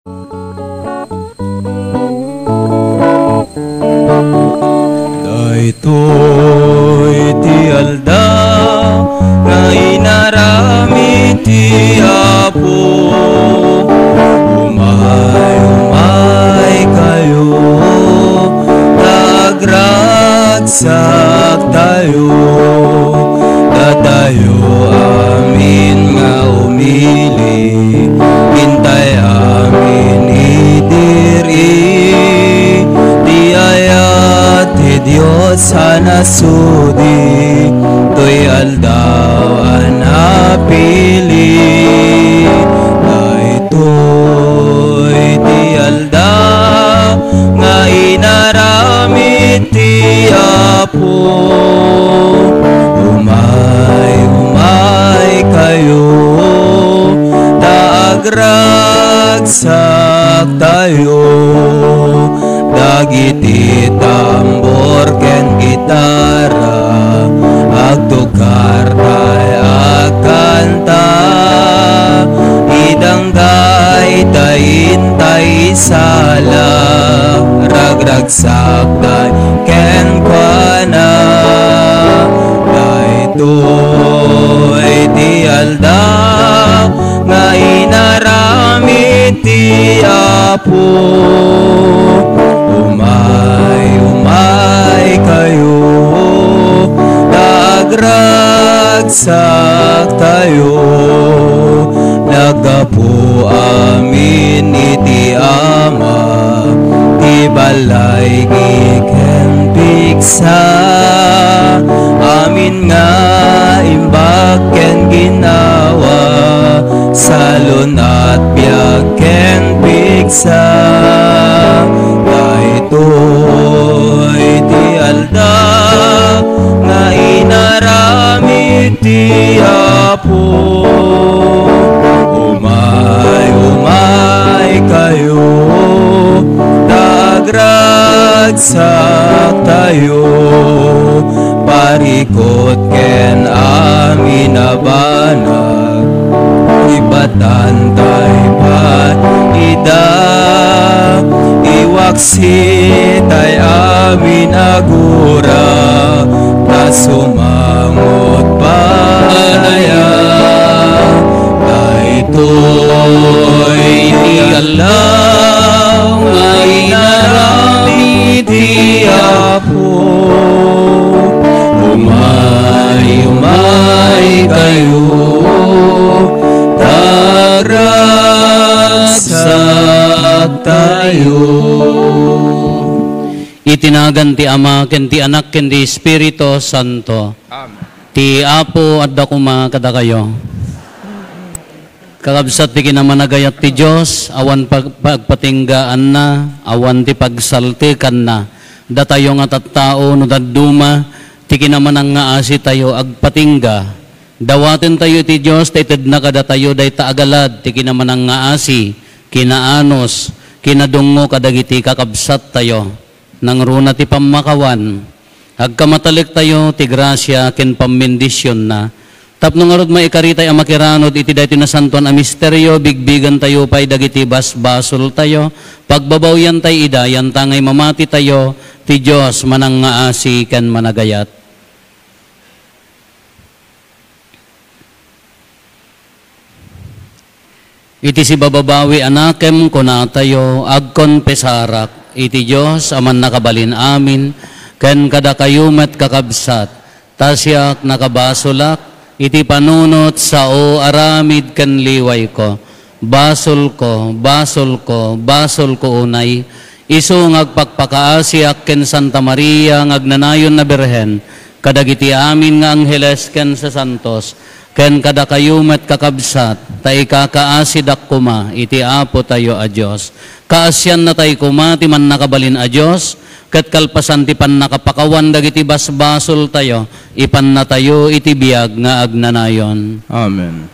Daytoy ti aldaw nga inarami ti Apo. Umay kayo, tagragsak tayo, datayo amin nga umili, hintay amin idiri, di ayat ti Diyos sa nasudi, to'y aldaw anapili. Daytoy ti aldaw nga inarami ti Apo. Umay kayo, tagragsak tayo, dagiti tambor ken gitara, agtukar tay agkanta, idanggay tay sala, ragragsak tay ken kuana. Daytoy ti aldaw nga inarami ti Apo. Umay kayo, tagragsak tayo, nagapu amin iti Ama, ti balay giken piksa, amin nga imbag ken ginawa, salon at biag ken piksa. Daytoy ti aldaw nga inarami ti Apo. Umay kayo, tagragsak tayo, parikot ken amin abanag, ibatan tay pat ida, iwaksi tay amin agura, ta sumangot panaya. Daytoy ti aldaw nga inarami ti Apo. Umay kayo, tagragsak tayo. Itinagan ti Ama, ken ti Anak, ken ti Espiritu Santo. Amen. Ti Apo at dakuma kada kayo. Kakabsat ti kinamanagayat ti Diyos, awan pagpatinggaan na, awan ti pagsaltikan na. Datayo nga tattao no dadduma, ti kinamanang nga asi tayo agpatingga. Dawaten tayo ti Diyos, taited na kada tayo day taagalad, ti kinamanang nga asi, kinaanos, kinadungo kadagiti kakabsat tayo. Nang runa ti pamakawan, agkamatalik tayo ti grasya ken pamendisyon na. Tapno nga rod maikaritay ang makiranod, iti dahi tinasantuan a misteryo, bigbigan tayo pa'y dagiti basbasol tayo, pagbabawyan tayo idayan, tangay mamati tayo, ti Diyos manang nga asi ken managayat. Iti si bababawi anakem kuna tayo, agkonpesarak, iti Diyos aman nakabalin amin, ken kada kayumet kakabsat, tasyak nakabasolak, iti panunot sao aramid ken liway ko, basol ko, basol ko, basol ko unay, iso ngagpakpakaasiak ken Santa Maria ngagnanayon na Birhen, kadagiti amin nga angheles ken sa santos, ken kada kayumet kakabsat, tay kakaasidak kuma, iti Apo tayo a Diyos. Kaasyan na tay kuma, ti man nakabalin a Diyos, ket kalpasan ti pan nakapakawan dagiti basbasol tayo, ipan na tayo iti biag nga agnanayon. Amen.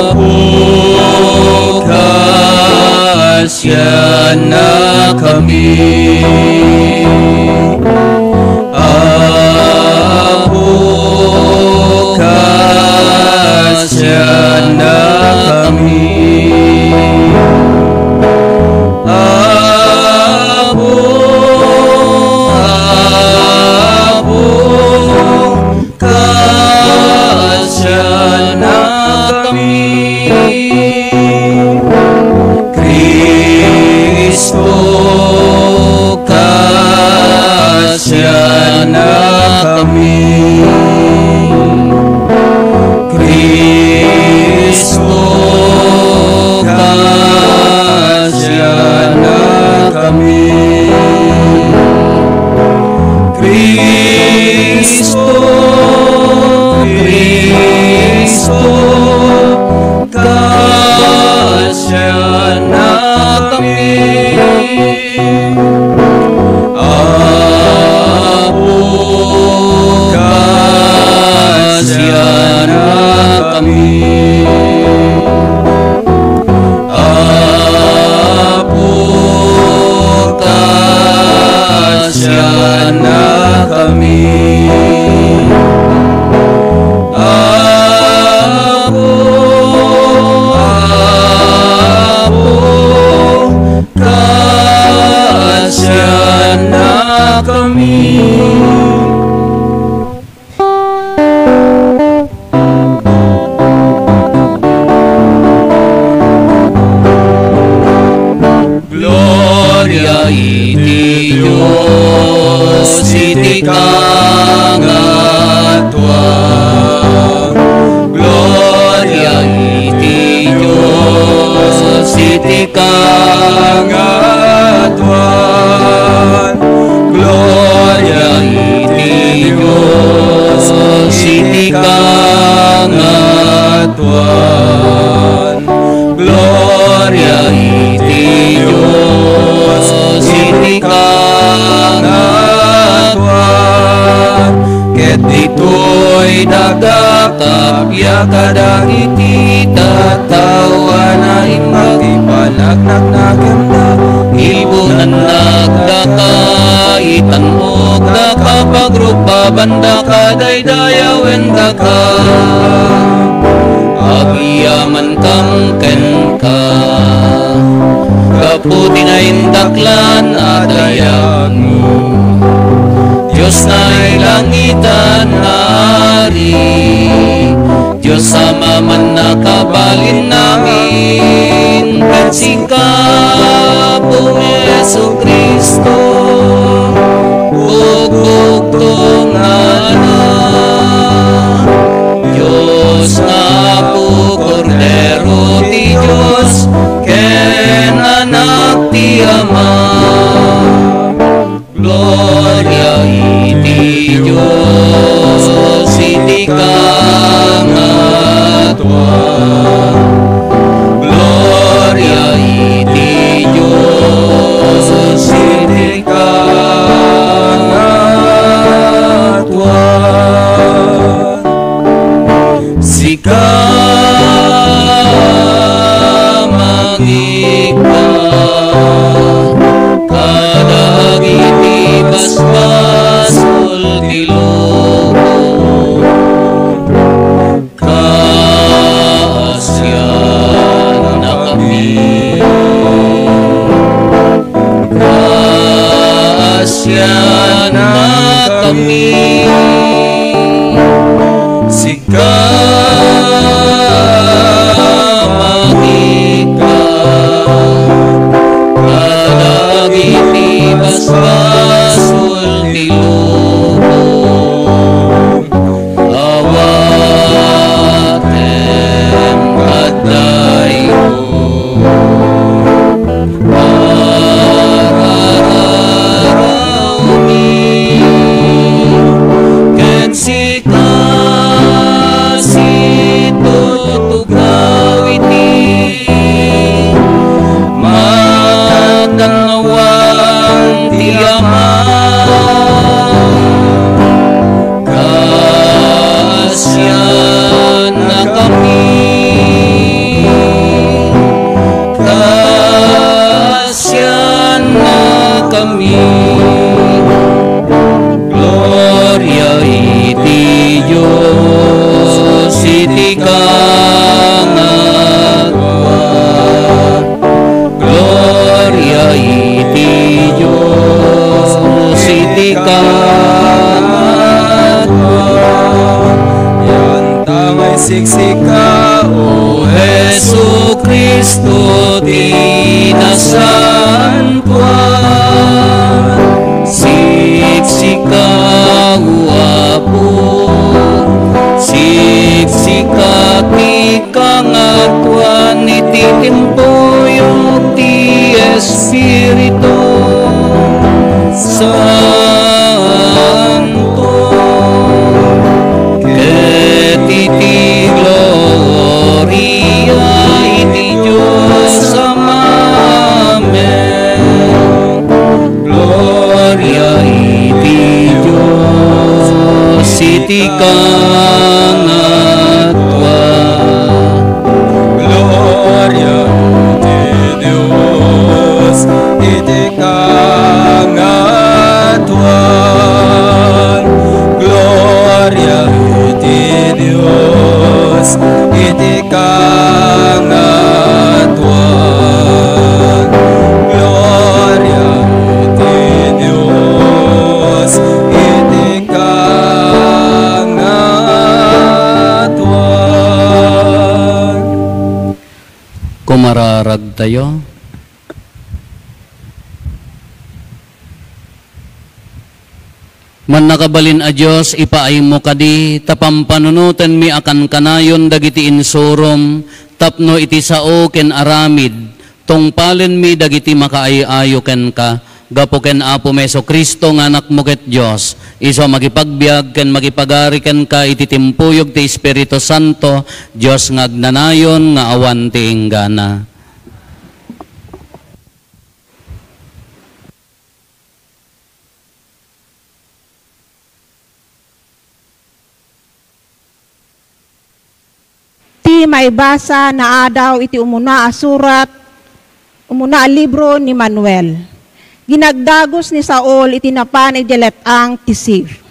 Apo kasyan na kami, na kami. Kristo, kasya na kami. Kristo, Kristo, kasya na kami. Apo, kasya na kami. Apo, kasya na kami. Apo, kasya na kami. Gloria iti Dios, iti kangatwa. Gloria iti Dios, iti kangatwa. Gloria iti Dios, iti kangatwa. Gloria iti Dios, iti kangatwa. Ket ditoy nagakapya kadang iti tatawa na ipagipanagnak na ganda. Ibunan nagdakaitan mo nakapagrupa banda kadaydayawen daka. Agiyaman kang ken ka kaputi na indaklan adayag mo. Diyos na ilangitan nari, Diyos sama man nakabalin namin. Katsikap o Yesu Kristo, bugtong na Diyos na po Kordero ti Diyos, ken anak ti Ama. Gloria iti Dios, iti kangatwa. Gloria iti Dios, iti kangatwa. Sika mangika kadagiti basbasul ti lobo. Kasyan na kami. Kasyan na kami. Sika mangika kadagiti basbasul ti lobo. Awatem kadayko arararawmi ken tutugaw iti magdangawang ti Ama. Kasyan na kami. Kasyan na kami. Gloria iti Dios, iti kangatwa. Gloria iti Dios, iti kangatwa. Yan tangay siksika o Jesu Kristo di nasantuan. Siksika apo siksikati kangatuan iti timpuyog ti Espiritu Santo ket iti gloria iti Diyos Ama. Amen. Gloria iti Diyos iti kangatuan. Gloria iti Diyos iti kangatuan. Gloria iti Diyos iti kangatuan. Gloria iti Diyos iti kangatuan. Kumararag tayo. Man nakabalin a Diyos, ipaay mo kadi, tapampanunuten mi akan kanayon dagiti insurom, tapno iti sao ken aramid, tungpalen mi dagiti makaayayo ken ka, gapo ken Apo Meso Kristo nga anak mo ket Diyos, iso magipagbiag ken magipagari ken ka iti timpuyog ti Espiritu Santo, Diyos nga agnanayon nga awan ti inggana. Ti maibasa na adaw iti umuna asurat, umuna libro ni Manuel. Ginagdagos ni Saul iti napan idiletang ti Sif.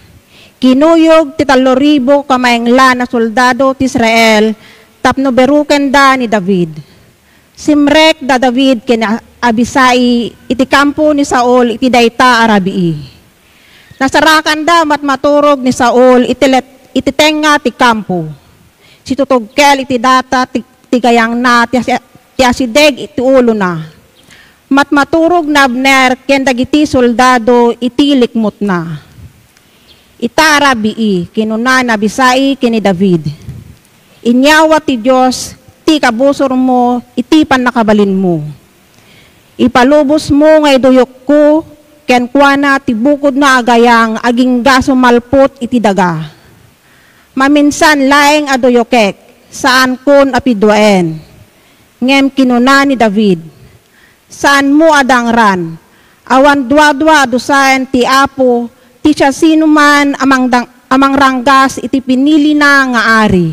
Kinuyog ti 3,000 kamaengla na soldado ti Israel, tapno beruken da ni David. Simrek da David ken Abisai iti kampo ni Saul iti dayta Arabii. Nasarakan da matmaturog ni Saul iti tenga ti kampo. Si tutugkel iti data ti gayang na ti asideg iti ulo na. Matmaturog na Abner ken dagiti soldado iti likmot na. Ita Arabii kinuna na Abisai ken ni David. Inyawa ti Dios ti kabusor mo iti pannakabalin mo. Ipalubos mo nga iduyok ko ken kuana ti bukod na agayang aging gaso malpot iti daga. Maminsan laeng adoyokek, saan kon apidwaen. Ngem kinuna ni David, saan mo adangran, awan dwa-dwa adusaen ti Apo, ti siya sino man amang ranggas iti pinili na nga ari.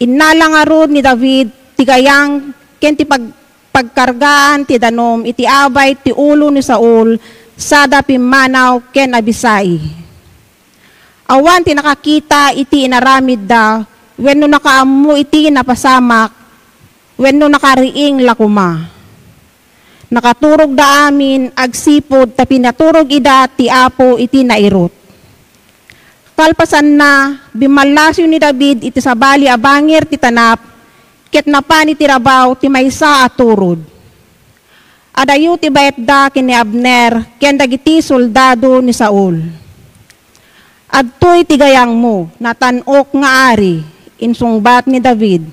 Inalangarod ni David, ti gayang ken ti pagkargaan ti danom, iti abay ti ulo ni Saul, sada pimanaw ken Abisai. Awan ti nakakita iti inaramid da, wenno nakaamu iti napasamak, wenno nakariing lakuma. Nakaturog da amin, agsipod, ta pinaturog ida ti Apo iti nairot. Kalpasan na, bimalasyo ni David iti sabali abangir ti tanap, ket napan iti rabaw ti maysa aturod. Adayo ti bayet da ken ni Abner, ken dagiti soldado ni Saul. Adtoy tigayang mo, natanok nga ari, insungbat ni David.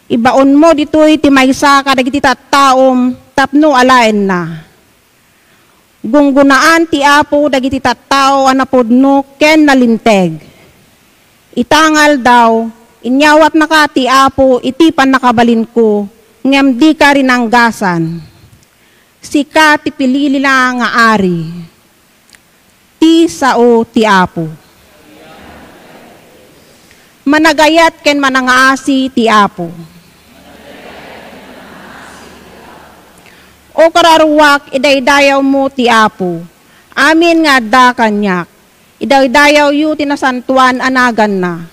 Ibaon mo ditoy ti maysa kadagiti tattaom, tapno alaen na. Gunggunaan ti Apo dagiti tattao anapodno ken nalinteg. Itangal daw, inyawat na ka ti Apo iti pannakabalin ko, ngem di ka rinanggasan. Sika ti pilili na nga ari. Ti sao ti Apo. Managayat ken manangaasi ti Apo. O kararuwak idaydayaw mo ti Apo. Amin nga da kanyak. Idaydayaw yu tinasantuan anagan na.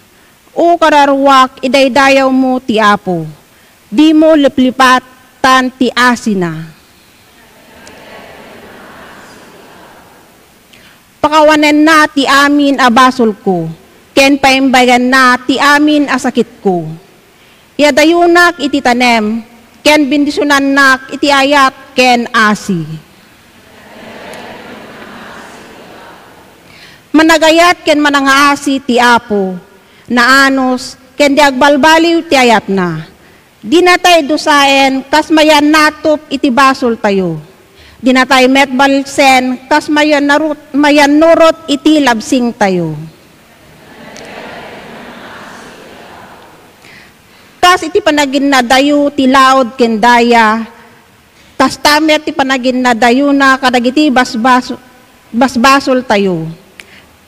O kararuwak idaydayaw mo ti Apo. Di mo liplipatan ti asina. Pakawanen na ti amin abasol ko, ken paimbayan na ti amin asakit ko. Yadayunak iti tanem, ken bindisunan nak iti ayat ken asi. Managayat ken manangaasi ti Apo, na anos ken di agbalbaliw ti ayat na. Di na tayo dusaen, kas mayan natop iti basol tayo. Di na tayo metbalsen, kas mayan nurot iti labsing tayo. Kas iti panagin na dayo ti laod ken daya, kas tamet ti panagin na dayo na kadagiti basbasol tayo.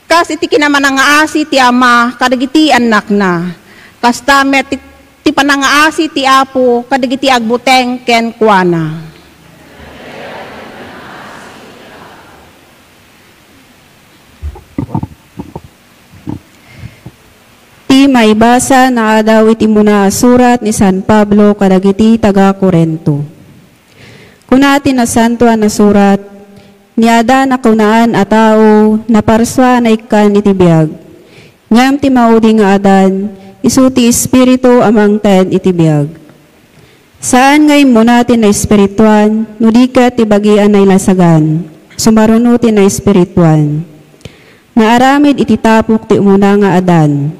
Kas iti kinamanangaasi ti Ama kadagiti anak na. Kas tamet ti panangaasi ti Apo kadagiti agbuteng ken kuana. Ti maibasa na adaw iti muna surat ni San Pablo kadagiti taga Corinto. Kunati na santo na surat, niada na kunaan a tao na parswa na ikan iti biyag. Ngam ti maudi nga adan, isu ti espiritu amang ten iti biyag. Saan ngay mo natin na espirituan, nudika ti bagian na ilasagan, sumarunutin na espirituan. Naaramid iti tapok ti umuna nga adan,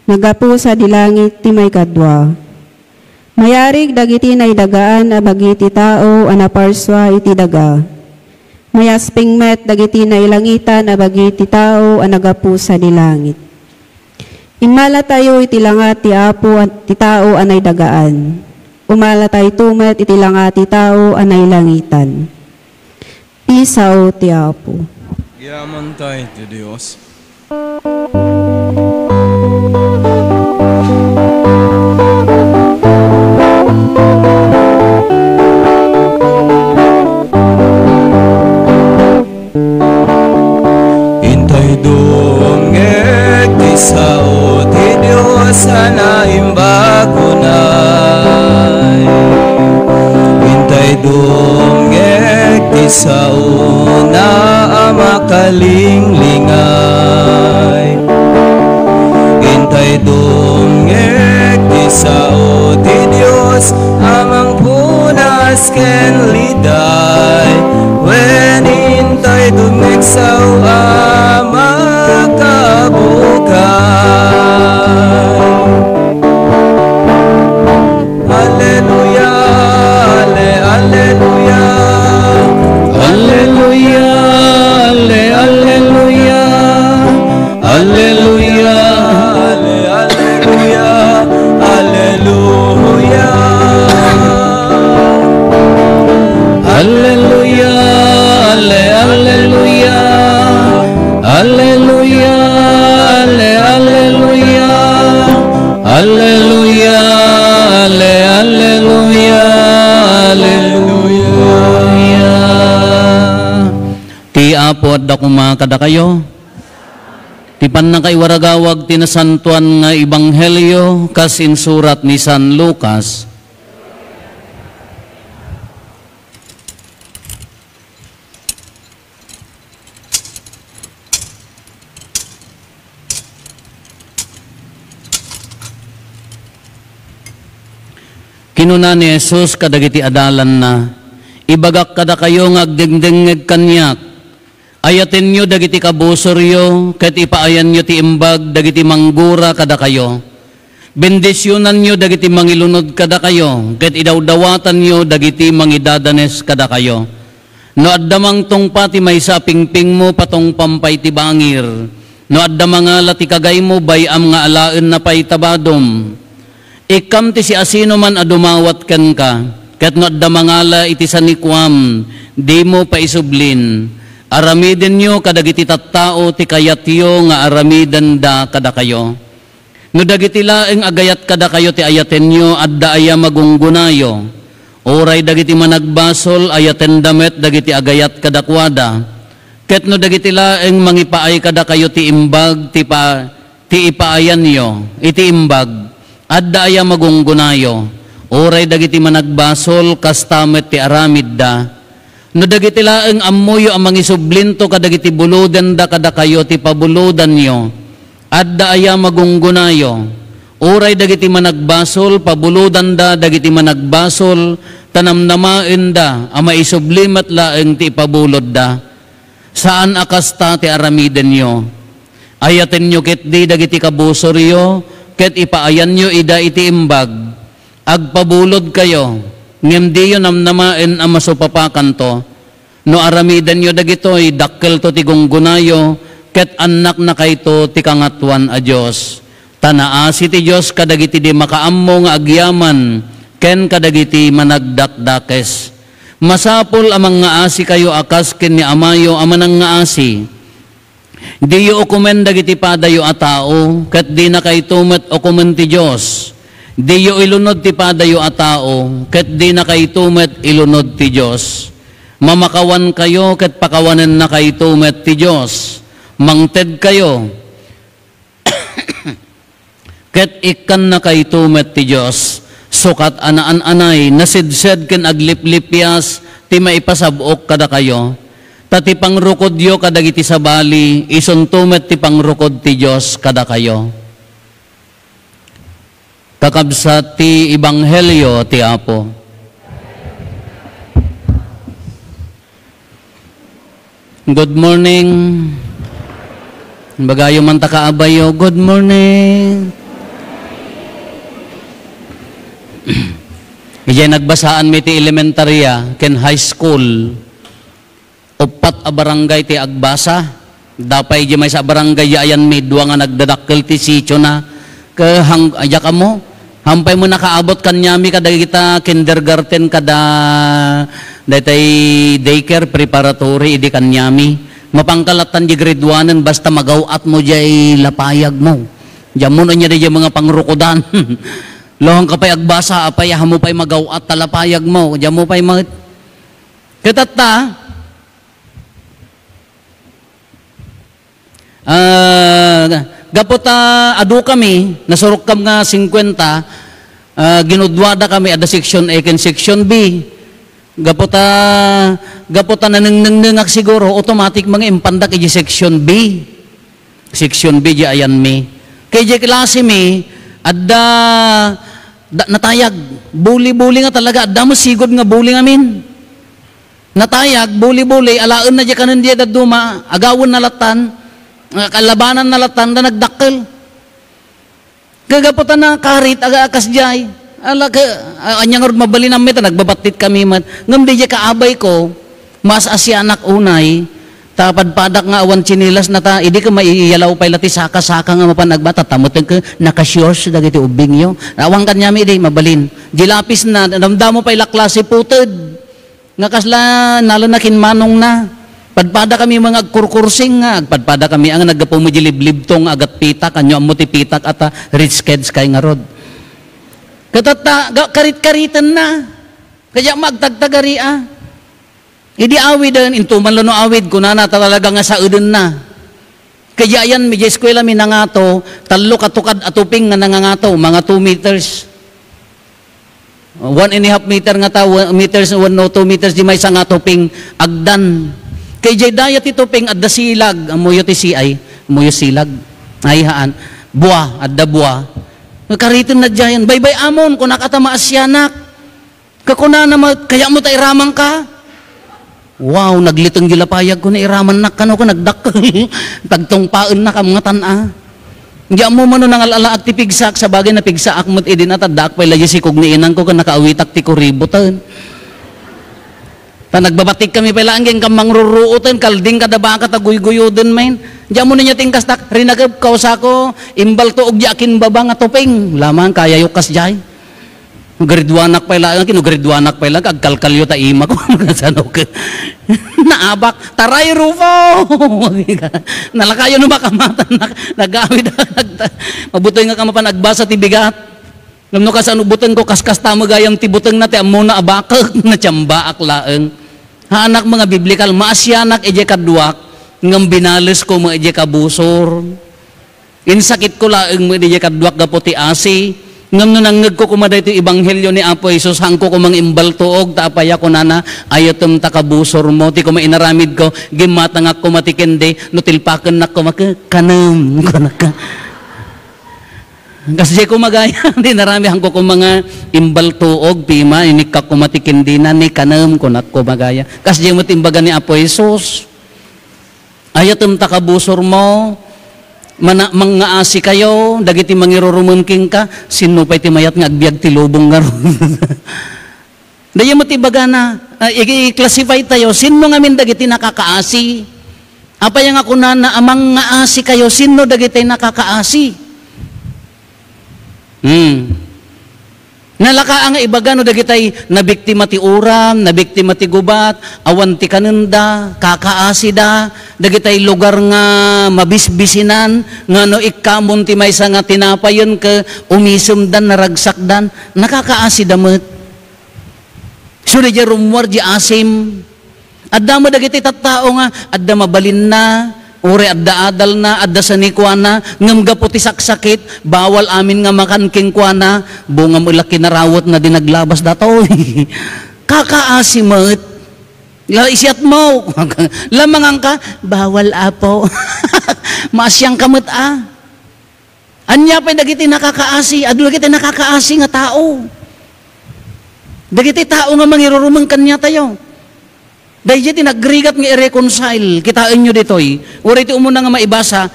nagapu sa dilangit ti may kadwa. Mayarig dagiti na idagaan a bagiti tao a naparswa iti daga. Mayasping met dagiti na ilangitan a bagiti tao a nagapu sa dilangit. Imala tayo iti langat ti Apo at ti tao a naidagaan. Umala tayo tumet iti langat ti tao a nailangitan. Pisaw ti Apo. Yaman tayo ti Diyos. Dungeg ti sao ti Dios ana imbagunay. Hintay dungeg ti sao na makalinglingay. Hintay dungeg ti sao ti Dios amang punas ken liday. When hintay dungeg sao Apo at dakuma kada kayo. Tipan na kay waragawag tinasantuan nga ebanghelyo kas insurat ni San Lucas. Kinuna ni Jesus kadagiti adalan na, ibagak kada kayo nga agdengdengeg kanyak. Ayatin nyo dagiti kabusoryo, ket ipaayan nyo ti imbag dagiti manggura kada kayo. Bendisyonan nyo dagiti mangilunod kada kayo, ket idawdawatan nyo dagiti mangidadanes kada kayo. No addamang tungpa ti maysa pingping mo patong pampay ti bangir. No addamang ala ti kagay mo bayam nga alaen na pay tabadom. Ikam ti si asino man adumawat ken ka, ket no addamang ala iti sanikwam, di mo paisublin. Aramiden nyo kadagiti tattao ti kayatyo nga aramiden da kada kayo. No dagiti laeng agayat kada kayo ti ayaten nyo adda aya magunggunayo. Oray dagiti managbasol ayaten damet dagiti agayat kadakwada. Ket no dagiti laeng mangipaay kada kayo ti imbag ti ipaayan nyo iti imbag adda aya magunggunayo. Oray dagiti managbasol kastamet ti aramid da. No dagiti laeng ammoyo ang mangisublinto kadagiti buludan da kada kayo ti pabuludan nyo. Adda aya magunggunayo. Uray dagiti managbasol, pabuludan da dagiti managbasol, tanamnamaen da, ang maisublimat laeng ti pabulod da. Saan akasta ti aramiden nyo? Ayaten nyo ket di dagiti kabusoryo, ket ipaayan nyo ida iti imbag. Agpabulod kayo, ngem di yun namnamaen ang masupapakan to. No aramidan nyo dagitoy, dakkel to ti gunggunayo, ket anak na kayto ti kangatwan a Diyos. Tanaasi ti Diyos kadagiti di makaammo nga agyaman, ken kadagiti managdakdakes. Masapol amang nga asi kayo akas ken ni amayo amanang nga asi. Di yu okumen dagiti padayo a tao, ket di na kayto met okumen ti Diyos. Di yu ilunod ti padayo a tao, ket di na kayto met ilunod ti Diyos. Mamakawan kayo, ket pakawanen na kayto met ti Diyos. Mangted kayo, ket ikan na kayto met ti Diyos. Sukat anaan-anay, nasidsed ken agliplipyas, ti maipasabok kada kayo. Tati pangrukod yo kadagiti sabali, isuntumet ti pangrukod ti Diyos kada kayo. Kakabsat ti Ebanghelyo ti Apo. Good morning. Bagayo man ta kaabayo, good morning. Ijay nagbasaan mi ti elementarya ken high school. Upat a barangay ti agbasa. Dapay di may sa barangay ayan may duwa nga nagdadakkel ti sityo na. Aya ka mo. Hampay mo nakaabot kanyami kada kita kindergarten kada datay daycare preparatory idi kanyami. Mapangkalatan di grade 1 basta magawat mo jay lapayag mo. Diyan mo na niya di mga pangrukodan. Lohang ka pa'y agbasa apay hamo pa'y magawat talapayag mo. Diyan mo pa'y mga katata. Gapota adu kami nasurok kam nga 50 ginudwada kami ada section A ken section B gapota nanengnengak siguro automatic mga impandak iji section B di ayan mi kay di klase mi adda natayag buli-buli nga talaga adda mo sigod nga buli ngamin natayag buli-buli alaen na di kanan di daduma agawon na latan kalabanan na latan na nagdakkel. Kagaputan na karit, aga-akas jay. Anyang mabali namin ito, nagbabatit kami man. Ngam di kaabay ko, mas asyanak unay, tapadpadak nga awan chinilas na ta, hindi ka maiyalaw pa'y lati saka-saka nga mapanagbata, tamutin ka, nakasyors, dagiti ubing yo. Awang kanyami di, mabalin. Dilapis na, damdamo pa'y laklase putod. Nga kasla, nalanakin manong na. Padpada kami mga agkurkursing nga, padpada kami ang nagapumujiliblib tong agat pitak, anyo ang mutipitak at rich kids kay nga rod. Katata, karit-karitan na, kaya magtagtagari Idi awid intuman lo no awid, kunana talaga nga sa udon na. Kaya yan, medya eskwela mi nangato, talo katukad atuping nga nangangato, mga 2 meters. 1.5 meter nga ta, 1 meters, 1 no 2 meters, di may sa nga tuping agdan. Kay jay dayat ito ping adda silag, amuyo ti siay, amuyo silag, ayhaan, buwa, adda buwa. Karitin na dyan, baybay amon, kung nakatama asyanak, kakuna na kaya mo tayo ramang ka. Wow, naglitong gilapayag ko na iraman na kano ko, nagdak, tagtongpaan na ka mga tana. Diyan mo mano nang alalaak ti pigsak, sa bagay na pigsak mo't idin at adak, pa'y lagi si kugniinan ko, nakaawitak ti kuributan. Nagbabatik kami pala ang kamang ruruutan, kalding kadabaka taguy-guyudin main. Diyan mo ninyo tingkas tak, rinagab kausa ko, imbal to og yakin baba nga topeng. Lamang kaya yukas jay. Gridwanak pala, kinugridwanak pala, agkalkalyo ta ima ko. Naabak, taray rufo! Nalakayo no makamatan, nagawid, mabutoy nga kamapan, nagbasa tibigat. Ngamno ka sa anubutan ko, kaskas tama gayang tibutang na ti amuna abakag na tiyamba aklaeng. Haanak mga biblikal, maasyanak eje kadwak, ngam binalis ko mga eje kabusor. Insakit ko laeng mga eje kadwak gaputi asi, ngam no nanggag ko kumaday ito Ebanghelyo ni Apo Isus, hangko ko mga imbal tuog, taapaya ko nana, ayatom takabusor mo, ti ko mainaramid ko, gimatangak ko matikende, no tilpakan na ko makakanam, kasi ko magaya, di narami hangko ko mga imbal tuog, pima, inikak ko matikindi na, ni kanam ko nak ko magaya. Kasi mo timbaga ni Apo Isus, ayatom takabusor mo, mga asi kayo, dagiti mangirurumungking ka, sino pa iti mayat nga agbyag ti lubong nga ron. Daya mo ti baga na, i-classify tayo, sino nga min dagiti nakakaasi? Apay nga kunana, amang nga asi kayo, sino dagiti nakakaasi? Nalaka nga ibaga no dagitay nabiktima ti uram, nabiktima ti gubat, awan ti kanenda, kakaasi da, dagitay lugar nga mabisbisinan, nga no ikkamon ti maysa nga tinapayon ka umisumdan, naragsakdan, nakakaasi damet. So di rumwar di asim, adda mo dagitay tattao nga, adda mabalin na, uri adda adal na, adda sanikwana, ngam gaputi saksakit, bawal amin nga makanking kwana, bunga mo laki narawot na dinaglabas dato. Kakaasimat. Isiat mo. Lamangan ka, bawal apo. Maasyang kamot Anya pa dagiti nakakaasi, adu dagiti nakakaasi nga tao. Dagiti tao nga mangirurumang kanya tayo. Dahil dito nagrigat nga i-reconcile, kitain nyo dito'y, uri iti umuna nga maibasa,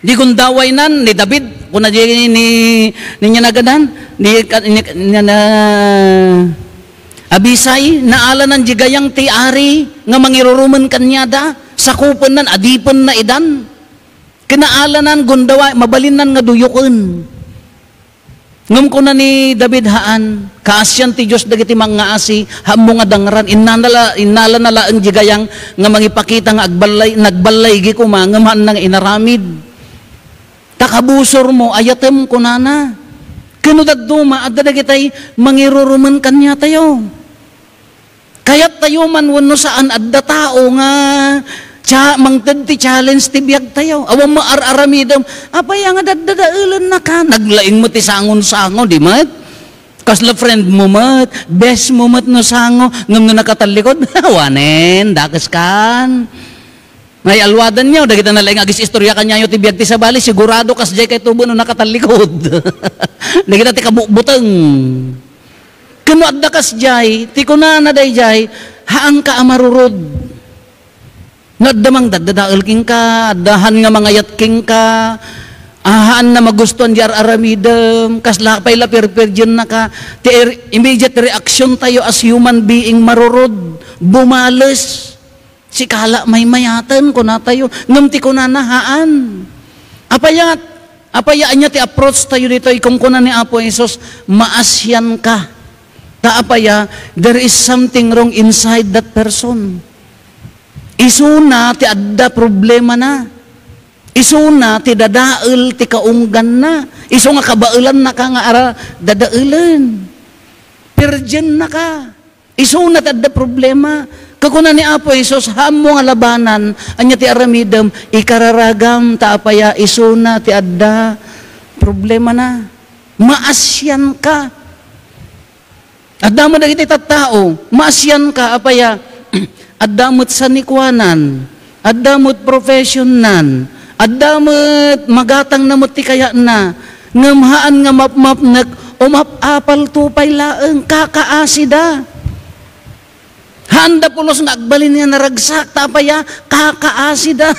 di kung daway ni David, kung na ni nyanagadan, Abisay, naala ng jigayang ti ari, nga mangiruruman kanyada, sakupan nan, adipan na idan, kinaala nan, gundaway, mabalin nan nga duyukon. Ngum ko na ni David haan, kaasyan ti Diyos dagiti mga asi, hamo nga dangran, inala nala ang jigayang nga mangipakita nga nagbalay gi kuma, ngam nang inaramid. Takabusor mo, ayatem ko na. Kinudad duma, at dagitay mangiruruman kanya tayo. Kaya't tayo man wano saan adda tao nga, mangtad ti challenge ti biyag tayo. Awang maaramidam, apay nga dadadailan na ka. Naglaing mo ti sangon-sango, di mat? Kasla friend mo mat, best mo mat no sango, ngam no nakatalikod, wanen, dakas kan. May alwadan niyo, dagita na lang agis istorya kanya yung ti biyag ti sabali, sigurado kas jay kay tubo no nakatalikod. Dagita ti kabukbutang. Kano adda kas jay, ti kunana day jay, haan ka amarurod. Nadamang dadadaal king ka, dahan nga mangayat king ka, ahaan na magustuhan di aramidam, kasla pay lapir-pirgin na ka, immediate reaction tayo as human being marurod, bumales, si kala may mayatan ko na tayo, ngamti ko na nahaan. Apayaan niya ti approach tayo dito, kung kuna ni Apo Jesus, maasyan ka. Taapaya, there is something wrong inside that person. Isuna ti adda problema na. Isuna ti dadael ti kaunggan na. Isu nga kabailan na ka nga ara dadaelan. Virgin na ka. Isuna ti adda problema. Kakuna ni Apo Jesus, hamo nga labanan, anya ti aramidam, ikararagam taapaya, isuna ti adda problema na. Maasyan ka. Adda mo dagiti tattao, maasyan ka, apaya, addamot sanikwanan, addamot professionan, addamot magatang namot ti kaya na, ngamhaan nga mapmap umapapal tupay laeng, kakaasida. Handa pulos nga agbalin nga naragsak, tapaya, kakaasida.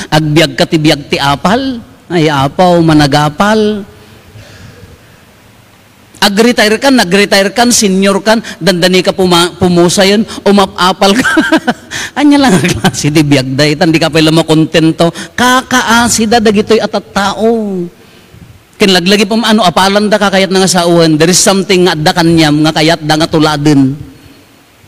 Agbiag ka ti biag ti apal, ay apaw, managapal. Ag-retire kan, nag-retire kan, senior kan, dandani ka pumusayon, umapapal ka. Anya lang ang klase di biyagda, hindi ka pala makontento, kakaasida dagitoy at tao. Kinlaglagi pa apalan da ka kayat nga sauan, there is something nga da kanyam, nga kayat da nga tuladin.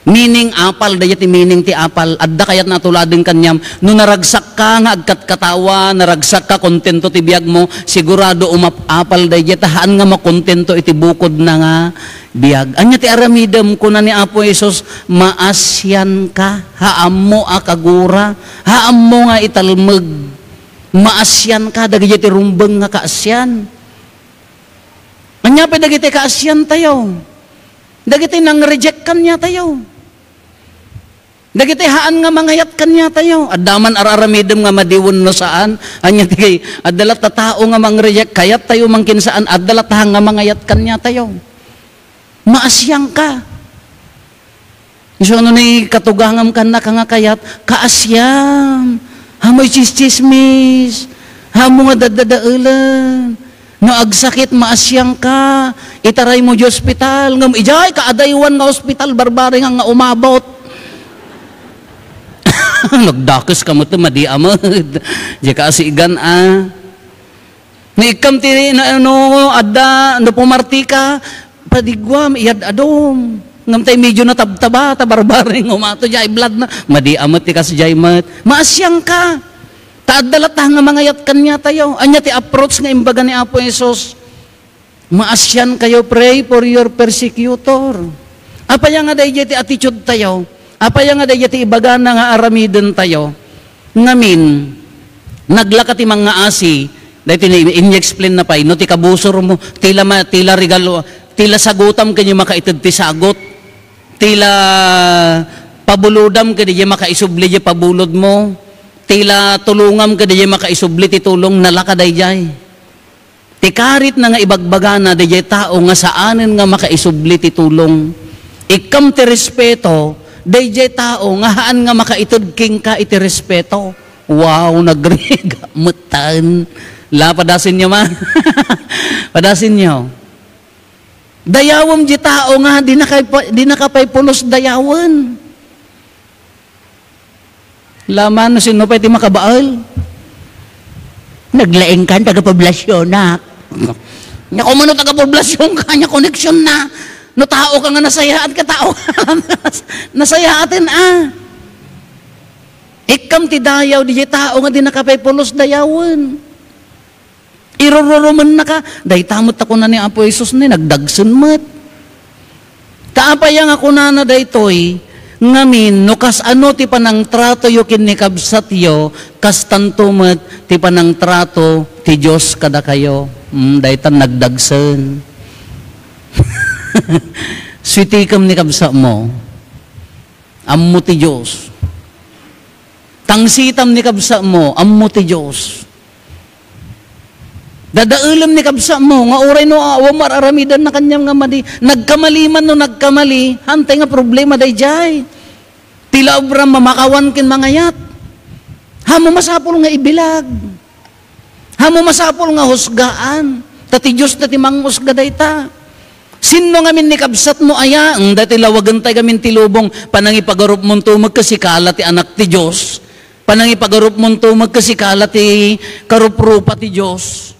Meaning apal, dayati meaning ti apal, adda kayat na tuladin kanyam, no naragsak ka nga agkat katawa, naragsak ka, kontento ti biyag mo, sigurado umapapal dayati, haan nga makontento iti bukod na nga biyag. Anya ti aramidam ko na ni Apo Jesus, maasyan ka, haam mo akagura, haam mo nga italmeg, maasyan ka, dagiti rumbeng nga kaasyan. Anya pa dagiti kaasyan tayo, dagiti nang reject kanya tayo. Dagiti haan nga mangayat kanya tayo. Adaman araramidem nga madiwon no saan. Anya tigay, adalat ta tao nga mangreject, kayat tayo mangkin saan, adalat ta nga mangayat kanya tayo. Maasyang ka. So ano ni katugangam kan na ka nga kayat, kaasyam. Amoy chismis. Hamo nga dadadaulan. No agsakit maasyang ka, itaray mo di ospital. Ngam ijay kaadaywan nga ospital barbari nga umabot. Nagdakos ka mo ito, madiamad. Di ka asigan Naikam tini na adda, pumarti ka, padigwam, iyad adom. Ngam tayo medyo natabtaba, tabarbaring umato, jay blood na. Madiamad ti ka si jaymat. Maasyang ka. Taadalatah nga mga yat kanya tayo. Anya ti approach nga imbaga ni Apo Jesus. Maasyan kayo, pray for your persecutor. Apaya nga dahi ti attitude tayo. Apaya nga dahi ti ibaga na nga aramiden tayo. Ngamin, naglakati mga asi, dahi in-explain na pa, no ti kabusor mo, tila regalo, tila sagutam kanyo makaitid ti sagot, tila pabuludam kanyo makaisubli di pabulod mo, tila tulungam ka diya makaisubli ti tulong nalakaday jay. Ti karit na nga ibagbagana diya tao nga saanen nga makaisubli ti tulong. Ikam ti respeto, diya tao nga haan nga makaitod king ka iti respeto. Wow, nagriga, mutan. La, padasin nyo man. Padasin nyo. Dayawam di tao nga, di nakapay pulos dayawan. Laman no sino pa iti makabaal. Naglaing ka taga-poblasyon na. Naku mo no taga-poblasyon ka, nya koneksyon na. No tao ka nga nasayaat ka tao. Nasayaatin Ikam ti dayaw di tao nga di nakapay pulos dayawan. Irororoman na ka. Day tamot ako na ni Apo Jesus ni nagdagsun mat. Taapaya nga kunana daytoy. Ngamin, no kas ano ti panang trato yo kinikabsat yo, kas tantumet ti panang trato ti Diyos kada kayo. Daytan nagdagsen. Switikam ni kabsa mo, ammo ti Diyos. Tangsitam ni kabsa mo, ammo ti Diyos. Dadaulam ni kabsa mo, nga oray no awamar aramidan na kanyang nga madi. Nagkamali man no nagkamali, hantay nga problema day jay. Tila obram mamakawan kin mga yat. Hamo masapol nga ibilag. Hamo masapol nga husgaan. Tati Diyos dati manghusga dayta. Sino nga min ni kabsat mo aya? Dati lawagan tayo gamin ti lubong. Panangipagarup mong tumag kasikala ti anak ti Diyos. Panangipagarup mong tumag kasikala ti karuprupa ti Diyos.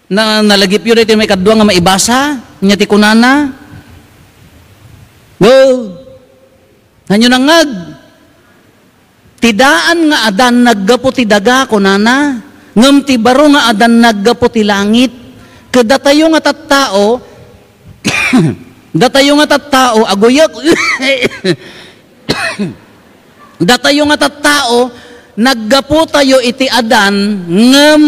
Na nalagip yun ito may kadwa nga maibasa. Nya ti kunana. Go! Hanyo nangag. Tidaan nga adan naggapo ti daga kunana. Ngem ti baro nga adan naggapo ti langit. Kadatayo nga tattao datayo nga tattao agoyak datayo nga tattao naggapo tayo iti adan ngem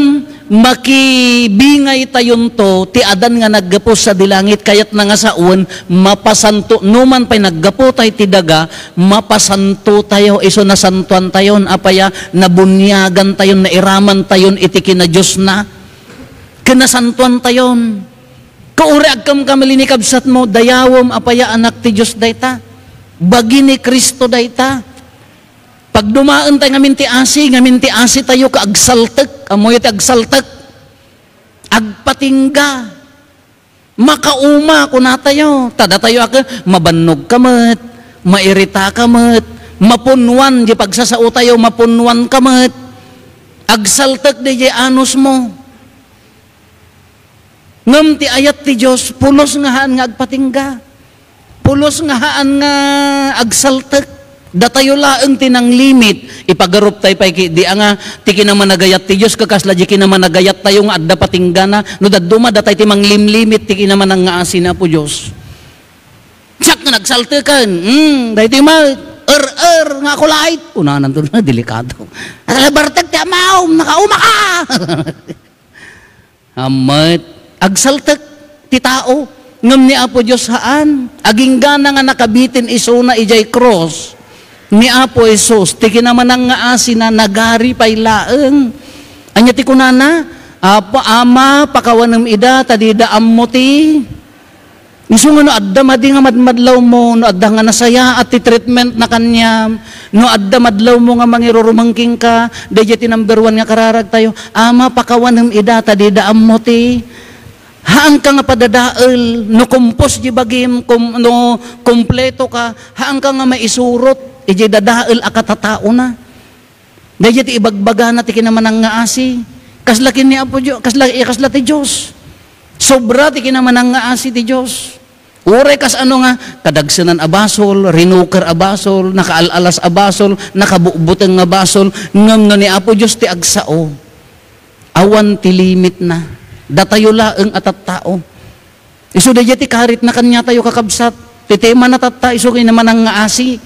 makibingay tayon to ti adan nga naggapo sa dilangit kayat na nga saun mapasanto numan pay naggapo tayo ti daga mapasanto tayo iso nasantuan tayon apaya nabunyagan tayon nairaman tayon iti kina Diyos na kinasantuan tayon kauri agkam kamali ni kabsat mo dayawom apaya anak ti Diyos dayta bagi ni Kristo dayta pag dumaan tayo ngamin ti asi tayo ka agsaltek amoy ti agsaltek agpatingga makauma kuna tayo tada tayo ako mabannog kamet mairita kamet mapunwan di pagsasao tayo mapunwan kamet agsaltek di anus mo ngem ti ayat ti Diyos, pulos nga haan nga agpatingga. Pulos nga haan nga agsaltek. Datayo laeng tinang limit. Ipagarup tayo pa di nga ti kinaman nagayat ti Diyos kakasla di kinaman nagayat tayo nga adda patingga na. No daduma datay ti mang limlimit ti kinaman ang nga asin na po Diyos. Sak nga nagsaltekan. Dahi ti ma nga kulait. Unanan to na delikado. At alabartag ti amaw, nakauma ka. Amat. Agsaltek ti tao ngem ni Apo Dios haan aging gana nga nakabitin isuna ijay cross ni Apo Jesus ti kinaman nga asin na nagari pay laeng anya ti kunana Apo ama pakawanem ida tadida ammo ti Isu nga no adda madi nga madmadlaw mo, no adda nga nasaya at treatment na kanyam, no adda madlaw mo nga mangirurumangking ka, dayjati number 1 nga kararag tayo, ama pakawanem idata di daam mo ti, haang ka nga padadael, no kumpos di bagim, no kompleto ka, haang ka nga maisurot, iji dadael akatatao na. Dayjati ibagbaga na ti kinamanang nga asi, kaslakin ni Apo Diyos, kasla ti Diyos. Sobra ti kinamanang nga asi ti Diyos. Uray kas ano nga, kadagsanan abasol, rinuker abasol, nakaallas abasol, nakabubuteng abasol, ngam no ni Apo Diyos ti agsao. Awan ti limit na. Datayo laeng atat tao. Isu dayjati karit na kanya tayo kakabsat. Ti tema na tatta isu kinamanang nga asi.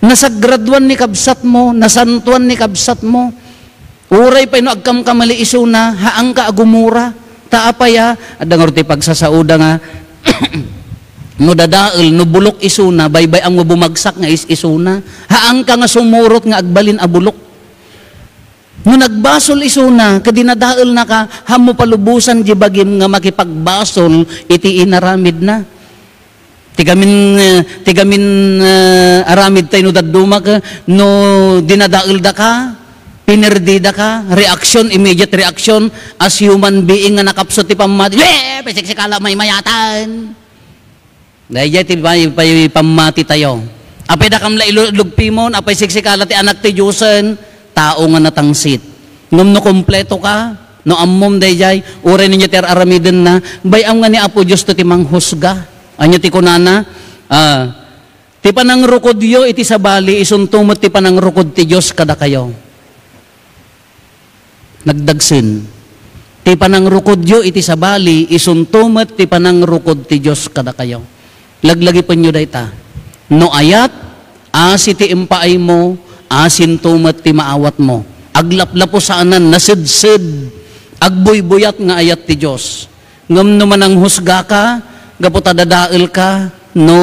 Nasagraduan ni kabsat mo, nasantuan ni kabsat mo. Uray pa ino agkam kamali isu na, haang ka agumura. Taapaya, adang ti pagsasauda nga, no dadael, no bulok isuna, baybay ang bumagsak nga isuna. Haang ka nga sumurot nga agbalin a bulok. No nagbasol isuna, kadinadael na ka, hamo palubusan di bagim nga makipagbasol, iti inaramid na. Tigamin aramid tayo no daduma ka, no dinadael da ka, pinerdida ka, reaction, immediate reaction, as human being nga nakapsot ti pamati, pesiksikala may mayatan. Dahil dyan, pamati tayo. Apay da kamla ilugpimon, apay siksikala ti anak ti Diyosen, tao nga natangsit. Ngam no kompleto ka, no ammom dayjay, uray ninyo ti aramiden na, bayam nga ni Apo Diyos to ti manghusga. Anya ti kunana, ti panangrukod yo, iti sabali, isuntumot ti panangrukod ti Diyos kada kayo. Nagdagsin. Ti panangrukod yo, iti sabali, isuntumot ti panangrukod ti Diyos kada kayo. Laglagi pa nyo dayta. No ayat, asi ti impaay mo, asin tumat ti maawat mo. Aglaplapo saanan, nasidsid, agbuybuyat nga ayat ti Diyos. Ngam naman ang husga ka, gaputa dadael ka, no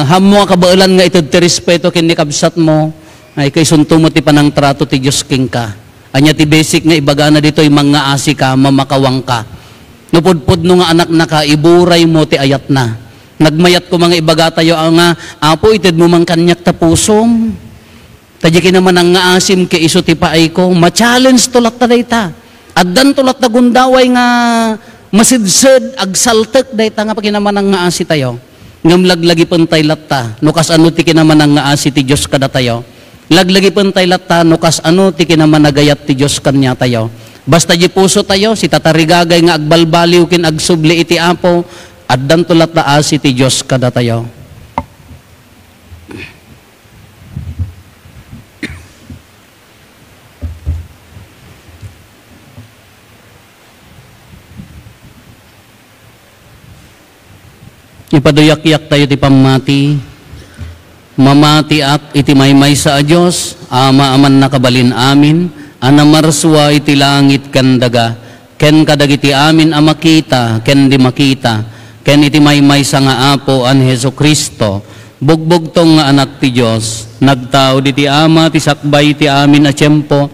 hamo ka bailan nga ito ti respeto kini kabsat mo, ay kay suntumot ti panang trato ti Diyos king ka. Anya ti basic nga ibagana dito yung mga asi ka, mamakawang ka. Napudpud no nga anak na ka, iburay mo ti ayat na. Nagmayat ko mga ibaga tayo nga, Apo, itid mo mang kanyak tapusom. Tadyakin naman ang nga asim ke iso ti paay ko, ma-challenge tulak ta dayta. Addan tulak ta gundaway nga masidsid, agsaltek dayta nga pakinaman ang nga asi tayo. Ngam laglagi pantay latta, nukas ano ti kinaman ang nga asi ti Diyos kada tayo. Laglagi pantay latta, nukas ano ti kinaman nagayat ti Diyos kanya tayo. Basta di puso tayo, si tatarigagay nga agbalbaliw kin agsubli iti Apo, addan tulat na asi ti Diyos kada tayo. Ipaduyak-yak tayo ti pamati, mamati ak iti maymay sa Diyos, ama aman nakabalin amin, anamarswa iti langit kandaga, ken kadagiti amin amakita, ken di makita, ken iti maymay sa nga Apo an Hesu Kristo, bugbog tong nga anak ti Diyos, nagtao di ti ama, ti sakbay ti amin a tiyempo,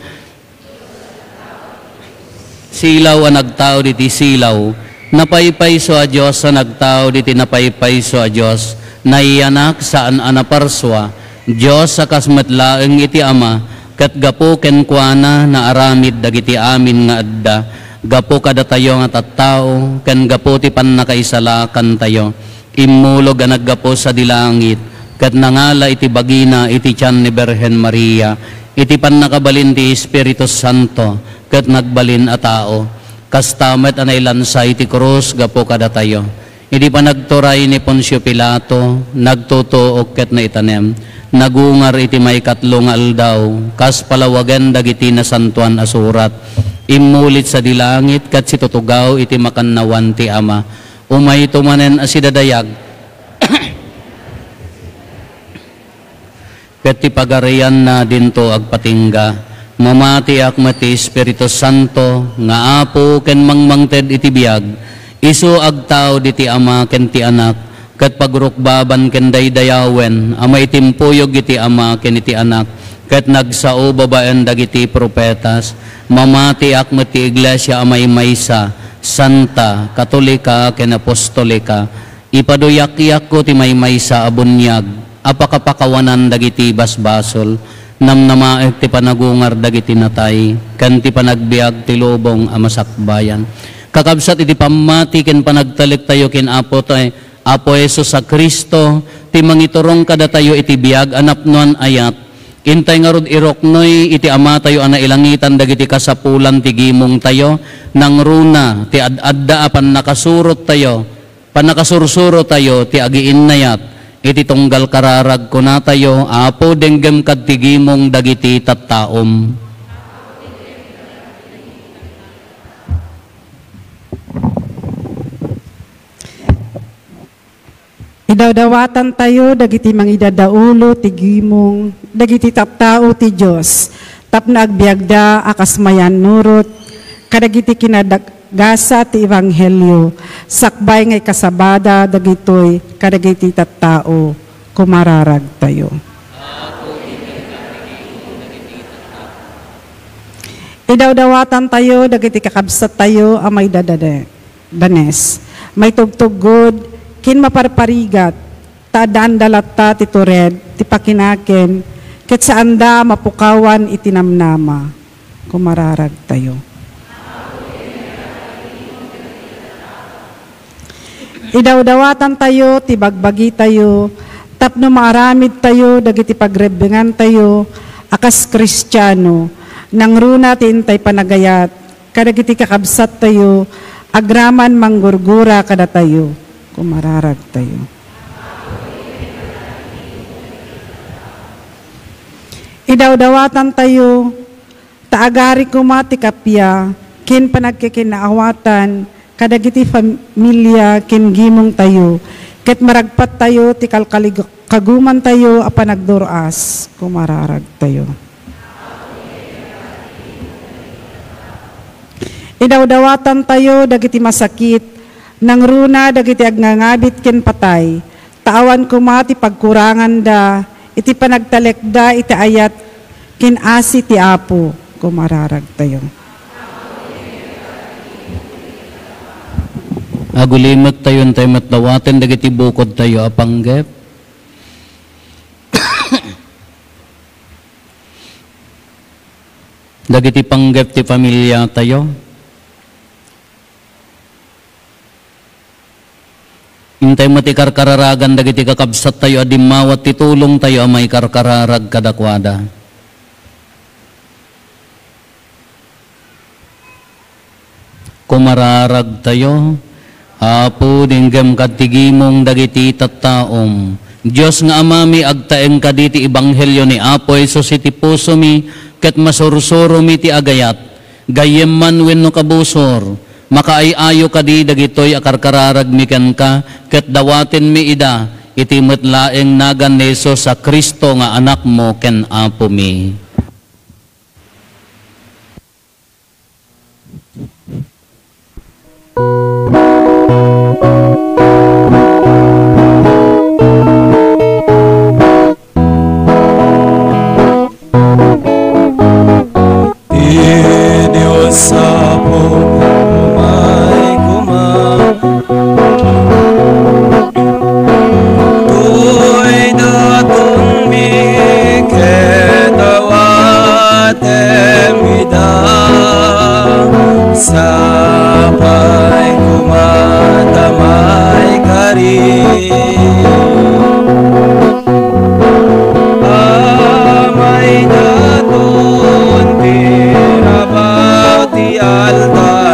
silaw a nagtao di ti silaw, napaypay so a Diyos sa nagtao di ti napaypay so a Diyos, naiyanak saan anaparswa, Diyos sa kasmetlaeng iti ama, kat gapo ken kuana na aramid dagiti amin nga adda, gapo kada tayo nga tattao, ken gapo ti pannakaisalakan tayo, imulog a naggapo sa dilangit, kat nangala iti bagina iti tiyan ni Birhen Maria, iti pannakabalin ti Espiritu Santo, kat nagbalin a tao, kastamet anay lansay iti krus, gapo kada tayo. Iti pa nagturay ni Poncio Pilato, nagtutuok ket na itanem, nagungar iti may katlong aldaw, kas palawagan dagiti na santuan asurat, imulit sa dilangit, kat si tutugaw iti makannawan ti ama, umay tumanen asidadayag, ket ti pagarian na dinto agpatingga, mamati ak mati Espiritu Santo, nga Apo ken mangmangted iti biag, isu agtaw di ti ama ken ti anak, ket pagrukbaban ken daydayawen, amay timpuyog iti ama ken iti anak, ket nagsao babaen dagiti propetas, mamati ak mati iglesia amay maysa, santa, katolika, ken apostolika, ipaduyak-yak ko ti maymay sa abunyag, apakapakawanan dagiti basbasol, namnamaek ti panagungar dagiti natay, ken ti panagbiag ti lubong a masakbayan. Kakabsat iti pamati ken panagtalik tayo ken Apo Jesus sa Kristo, ti mangiturong kada tayo iti biag anapnuan ayat, intay nga rod iroknoy iti ama tayo ana ilangitan dagiti kasapulan ti gimong tayo, nang runa ti ad-adda apan nakasurot tayo, panakasursuro tayo ti agiin nayat, iti tunggal kararag ko na tayo, Apo denggem kad ti gimong dagiti tattaom. Idawdawatan tayo, dagiti mangidadaulo, ti gimong, dagiti taptao ti Diyos, tapna agbiagda, akasmayan nurot, kadagiti kinadagasa ti Ebanghelyo, sakbay ngay kasabada, dagitoy, kadagiti tattao, kumararag tayo. Idawdawatan tayo, dagiti kakabsat tayo, amay danes, may tugtugod, kin maparparigat, tadaan dalata ti tured, ti pakinaken, ket saanda mapukawan itinamnama, kumararag tayo. Idawdawatan tayo, ti bagbagi tayo, tapno maaramid tayo, dagiti pagrebengan tayo, akas Kristiyano, nang runa ti intay panagayat, kadagiti kakabsat tayo, agraman manggurgura kada tayo, kumararag tayo. Idawdawatan tayo, taagari kumati kapya, kin panagkikinaawatan, kadagiti familia, kin gimong tayo, ket maragpat tayo, ti kaguman tayo, apanagduras, kumararag tayo. Idawdawatan tayo, dagiti masakit, nang runa dagiti agnangabit ken patay, tawan kumati pagkurangan da, iti panagtalekda iti ayat ken asi ti Apo, kumararag tayo. Agulimat tayo tayo matlawaten dagiti bukod tayo apanggep. Dagiti panggep ti pamilya tayo. Intay mo ti karkararagan dagiti kakabsat tayo adimawat ti tulong tayo amay karkararag kadakwada. Kumararag tayo, Apo dinggem katigimong dagiti tattaom. Diyos nga amami agtaeng kaditi Ebanghelyo ni Apo Jesus iti puso mi, ket masursuro mi ti agayat, gayem man wenno kabusor, makaayayo kadi dagitoy akarkararag miken ka, ket dawatin mi ida, iti metlaeng nagan ni Jesus sa Kristo nga anak mo ken Apo mi. Diyos Apo, sapay kumatamay kari amay daton tirabaw ti altar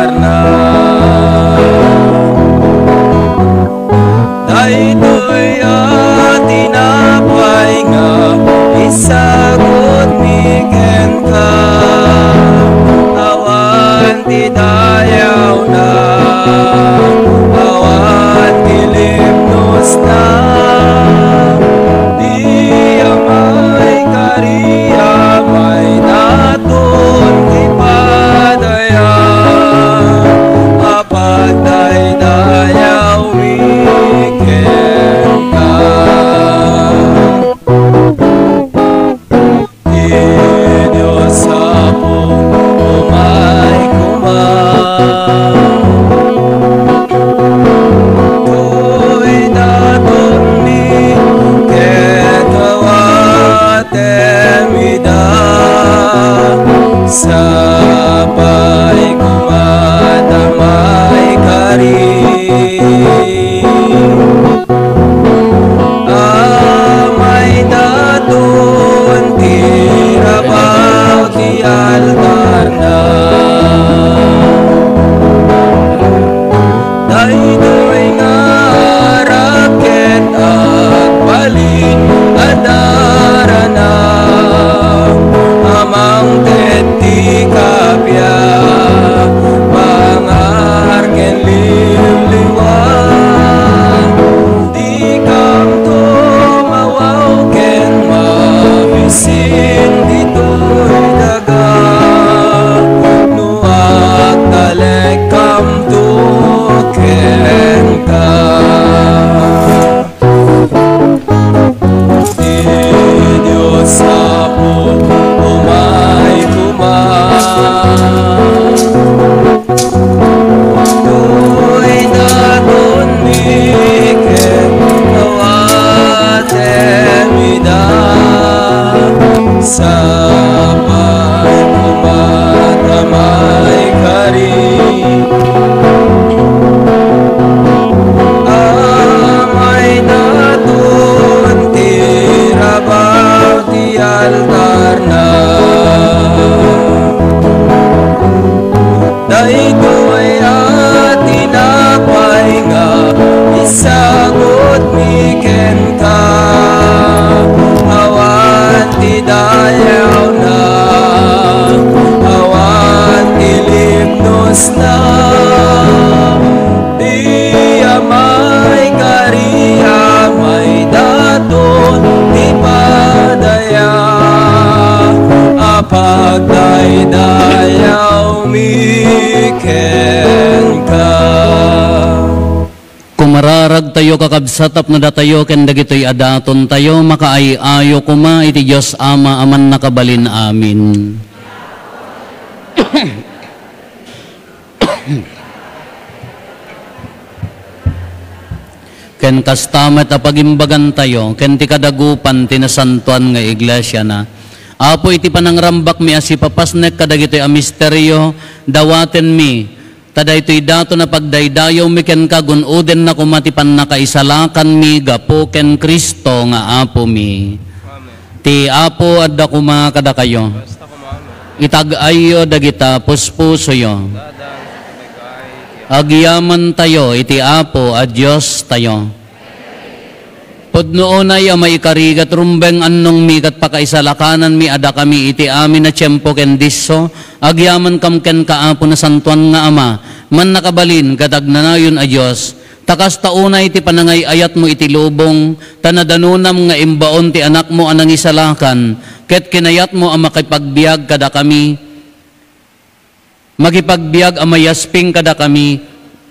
Sabay kumadamay ka rin. Amay dadon tirabaw ti altar na. Daytoy nga raket at balin adara na. Amang teti kapya mga arken liliwan. Di kam to mawaw ken mabisin dito'y daga. Nuak talek kam to ken ka. Di Diyos apo umay kumay. Do'y dagon miken nawaten mida. Sabay kumatamay ka rin. Amay dadon tirabaw ti altar na. Daytoy atinapay nga isagot miken ka. Awan ti dayaw na, awan ti limnos na. Di amay kari amay daton ti padaya. Apag daydayaw miken ka. Kumararag tayo kakabsatap na datayo ken dagitoy adaton tayo makaayayo kuma iti Dios Ama aman nakabalin amin. Ken kastamet apagimbagan tayo ken ti kadagupan tinasantuan nga iglesia na. Apo iti panangrambak mi asipapasnek kadagitoy a misteryo dawaten mi. Tada ito'y dato na pagdaydayaw mi ken kagunuden na kumatipan na kaisalakan mi gapo ken Kristo nga apo mi. Ti apo adda kuma kada kayo. Itag-ayo dagita puspuso yo. Agyaman tayo iti apo a Dios tayo. Pudnoon ay may ikarigat rumbeng annong mi kat pakaisalakanan mi ada kami iti amin na tiyempo ken disso. Agyaman kam ken kaapo na santuan nga ama. Man nakabalin kadagnanayon a Dios. Takas taunay iti panangay ayat mo iti lubong. Tanadanunam nga imbaon ti anak mo anang isalakan. Ket kinayat mo ang makipagbiag kada kami. Magipagbiag ang mayasping kada kami.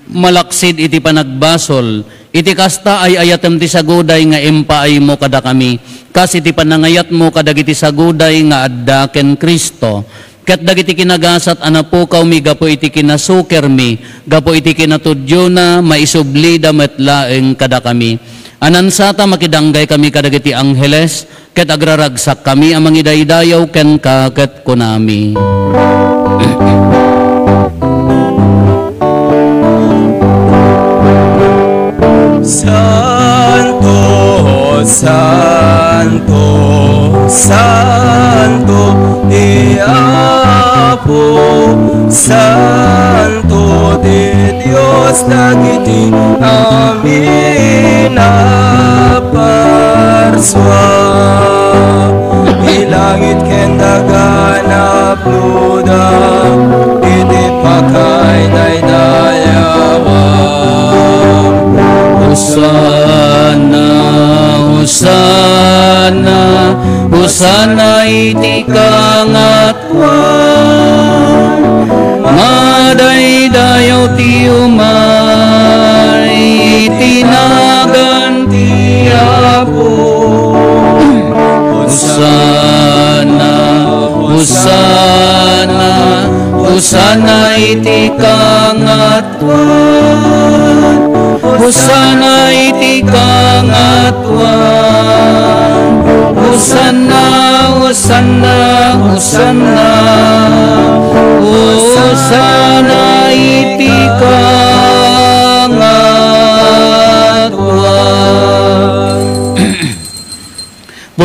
Malaksid iti panagbasol. Iti kasta ay ayatem ti saguday nga impaay mo kada kami. Kas iti panangayat mo kadagiti saguday nga adda ken Kristo. Ket dagiti kinagasat anapukaw mi gapo iti kinasuker mi. Gapo iti kinatudyo na maisublida metlaeng kada kami. Anansata makidanggay kami kadagiti angheles. Ket agraragsak kami amang idaydayaw ken kaket kunami. Santo, Santo, Santo, di Apo, Santo di Dios dagiti amin aparswa. Ilangit ken daganap nuda, iti pakay daydayawan. Hosana, Hosana, Hosana iti kangatwan. Madaydayaw ti umay, tinagan ti Apo. Hosana, Hosana, Hosana iti kangatwan. Hosana iti kangatwan. Hosana, Hosana, Hosana.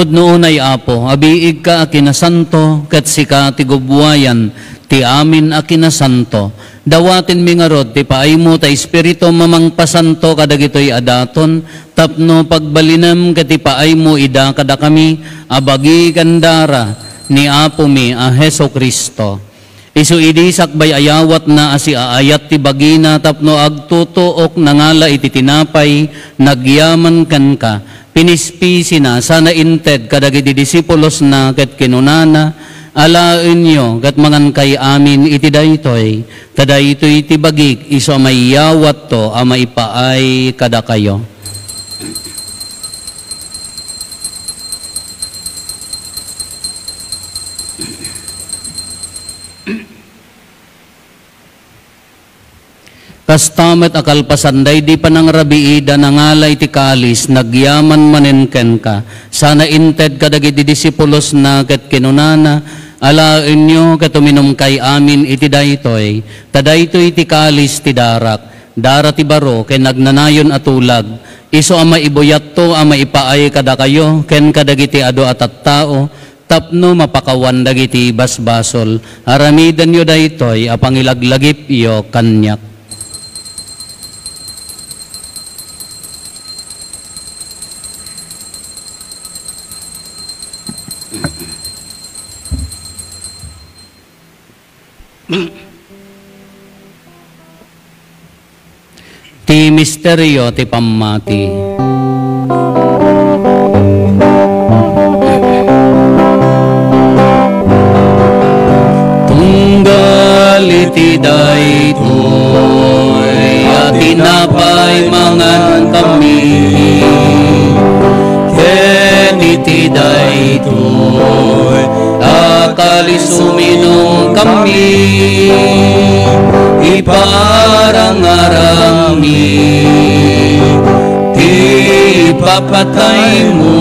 Unod noon ay Apo, abiig ka akinasanto, kat sika ti gubwayan, ti amin akinasanto. Dawatin mi nga rod, ti paay mo ta Espiritu mamangpasanto kadagitoy adaton, tapno pagbalinam kat ti paay mo ida kada kami, abagi kandara, ni Apo mi a Heso Kristo. Isu idi sakbay ayawat na asi aayat ti bagina tapno agtutuok nangala iti tinapay nagyaman kan ka pinispisi na sana inted kadagiti disipulos na ket kinunana alaen nyo ket mangan kay amin iti daytoy kadaytoy iti bagik isu amayawat to amaipaay kada kayo. Kastamet akalpasanday di panangrabiida nangalay ti kalis nagyaman manenken ka sana inted kadagiti disipulos na ket kinunana alaen nyo ket uminom kay amin iti daytoy tadaytoy ti kalis ti darak dara ti baro ken nagnanayon atulag isu ama ibuyat to ama ipaay kada kayo ken kadagiti adu at tao tapno mapakawan dagiti basbasol aramidan yo daytoy a pangilaglagip yo kanyak. Ti misteryo ti pammati. Tunggal iti daytoy at tinapay mangan kami ken iti daytoy akalis uminom kami iparangarami ti papatay mo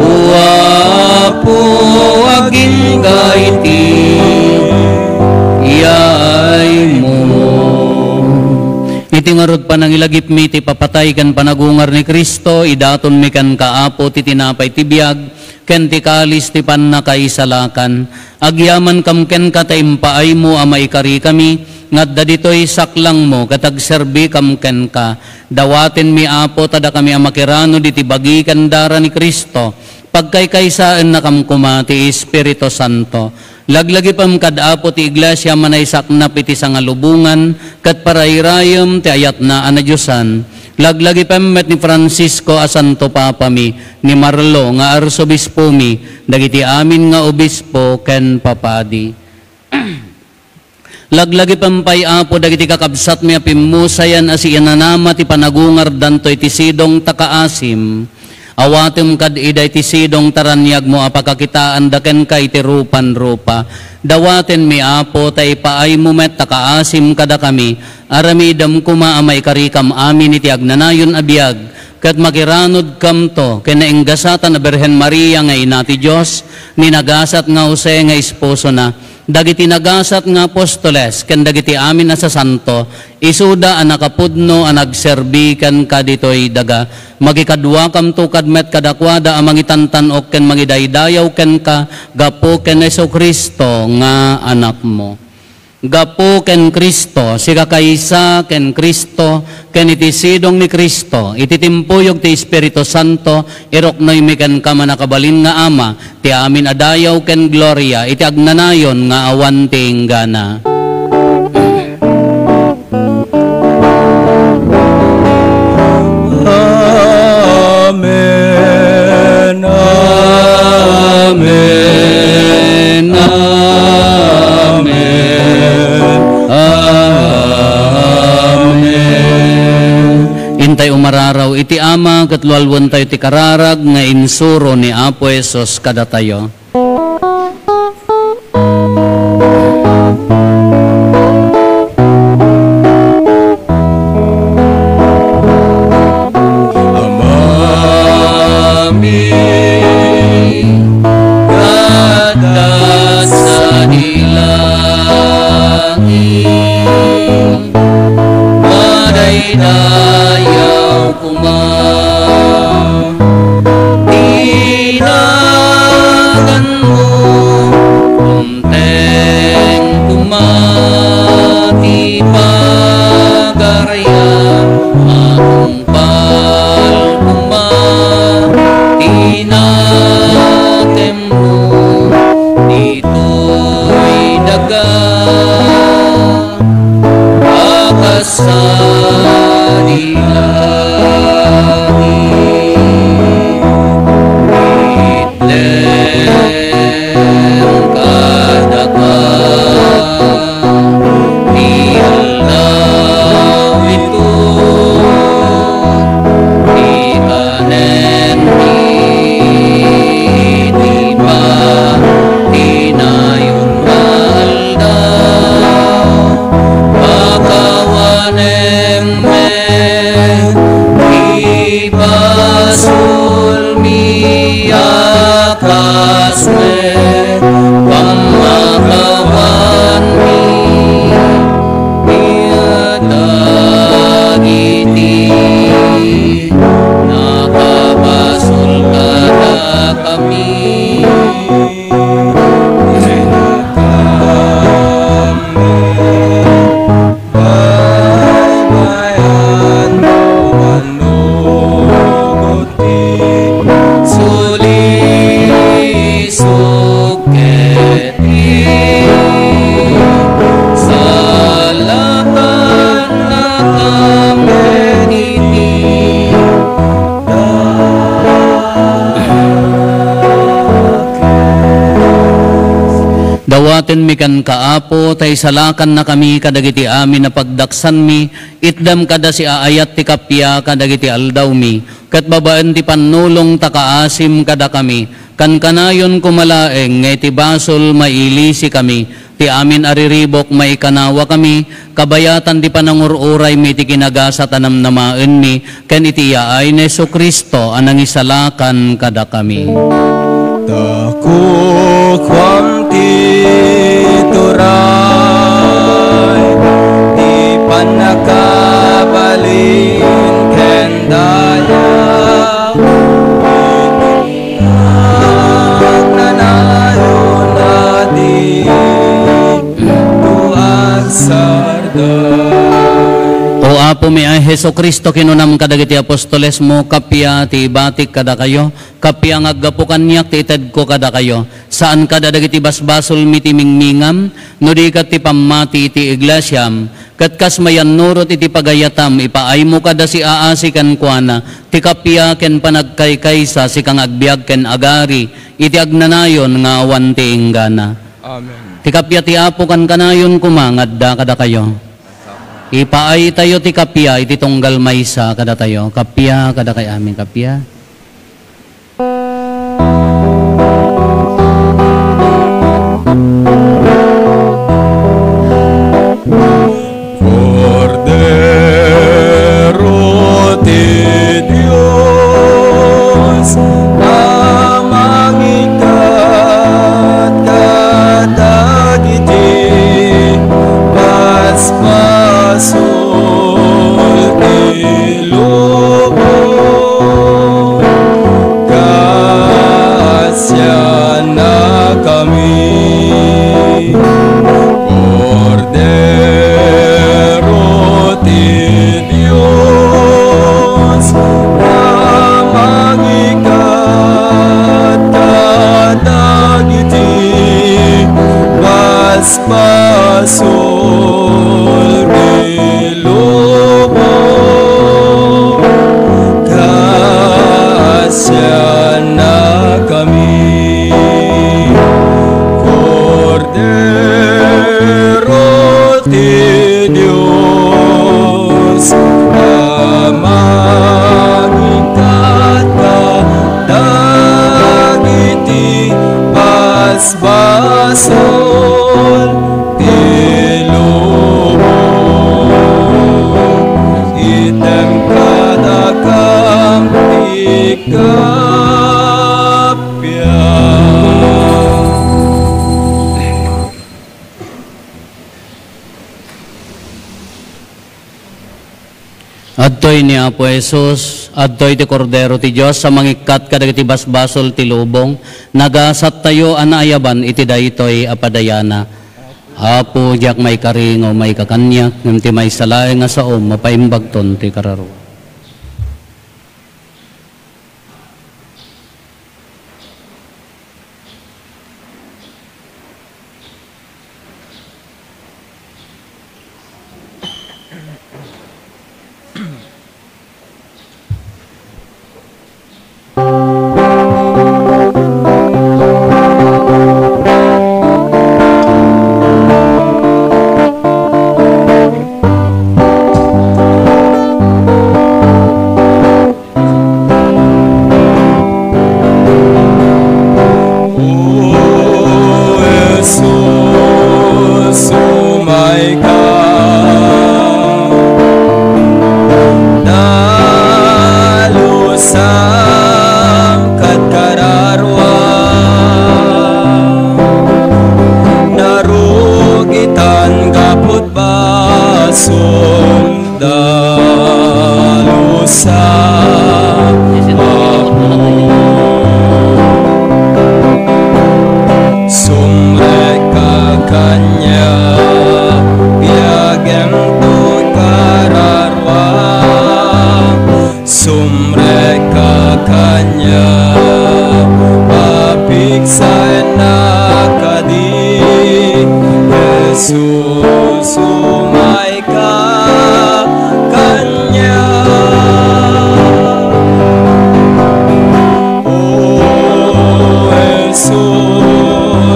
uwapo aging gaiti iyay mo. Iti ngarod panangilagip mi ti papatay kan panagungar ni Kristo idaton mi kan kaapo ti tinapay ti biag ken ti kalis ti pannakaisalakan agyaman kam ken kataimpaay mo a maikari kami ngadda ditoy saklang mo katagserbi kam ken ka dawaten mi Apo tada kami a makirano diti bagi kandara ni Kristo pagkaykaysaan na kam kuma ti Espiritu Santo laglagi pam kad Apo ti iglesia manaysak na piti sangalubungan kat parayrayem ti ayat na anadyosan laglagi pemmet ni Francisco a Santo Papa mi, ni Marlo nga arsobispo mi, dagiti amin nga obispo ken papadi. Laglagi pampay Apo dagiti kakabsat mi apimusayan asi inanama ti panagungar dantoy ti sidong takaasim. Awatem kad iday ti sidong taranyag mo apakakitaan daken kay ti rupan-rupa. Dawaten mi Apo tay paay mo met takaasim kada kami. Aramidam kuma amay karikam amin iti agnanayon abiyag. Kat makiranod kam to kenainggasatan na Birhen Maria nga ina ti Diyos. Ninagasat nga Jose nga esposo na. Dagiti nagasat nga apostoles ken dagiti amin na sa santo isuda a nakapudno a nagserbikan kaditoy daga magikadwa kam to kadmet kadakwada a mangitantanok ken mangidaydayaw ken ka gapo ken Jesucristo nga anak mo. Gapo ken Kristo, sika kaysa ken Kristo, ken iti sidong ni Kristo, iti timpuyog ti Espiritu Santo, iroknoy mi ken kamanakabalin nga Ama, ti amin adayaw ken gloria, iti agnanayon nga awan ti inggana. Amen. Amen. Intay umararaw iti Ama katlualwan tayo ti kararag nga insuro ni Apo Esos kada tayo. Amami kada sa ilangin madaydayaw kuma Dawaten mi kan kaapo, tay salakan na kami kadagiti amin na pagdaksan mi, itdam kada si aayat ti kapya kadagiti aldaw mi, kat babaan ti panulong takaasim kada kami, kan kanayon kumalaeng, ngay ti basol mailisi kami, ti amin ariribok maikanawa kami, kabayatan ti panangururay mi ti kinagasa tanam namaen mi, ken iti yaay ni Jesu Kristo anang isalakan kada kami. Dako kwam tituray, di panakabalin ken daya, itinag nanayon natin, tuag sarday. O Apo mi ay Heso Kristo kinunam kadagiti apostoles mo, kapya ti batik kada kayo, kapya ngaggapo kanyak ti ited ko kada kayo, saan kada dagiti basbasol mi ti mingmingam, no di kat ti pamati iti iglesyam, kat kas mayan nurot iti pagayatam, ipaay mo kada si aasi kan kuana, ti kapya ken panagkaykaysa si kang agbiag ken agari, iti agnanayon nga awan ti inggana. Amen. Ti kapya ti Apo kan kanayon kumangadda kada kayo. Ipaay tayo ti kapya, iti tunggal maysa kada tayo. Kapya, kada kay amin kapya. Cordero ti Dios, amang ikat kadagiti paspasol ti lubong, kasya na kami. Cordero ti Dios, amang ikat kadagiti paspasol ti lubong, kasya na kami. Cordero ti Dios, amang ikat kadagiti paspasol ti lubong, item kadakam ti kapya. Adtoy ni Apo Jesus, adtoy ti Cordero ti Dios sa mangikat kadagiti basbasol ti lubong, nagasat tayo anayaban iti daytoy apadayana. Apo diak may karingo may kakanyak, ngem ti may salaeng nga saom mapaimbagton ti kararwa.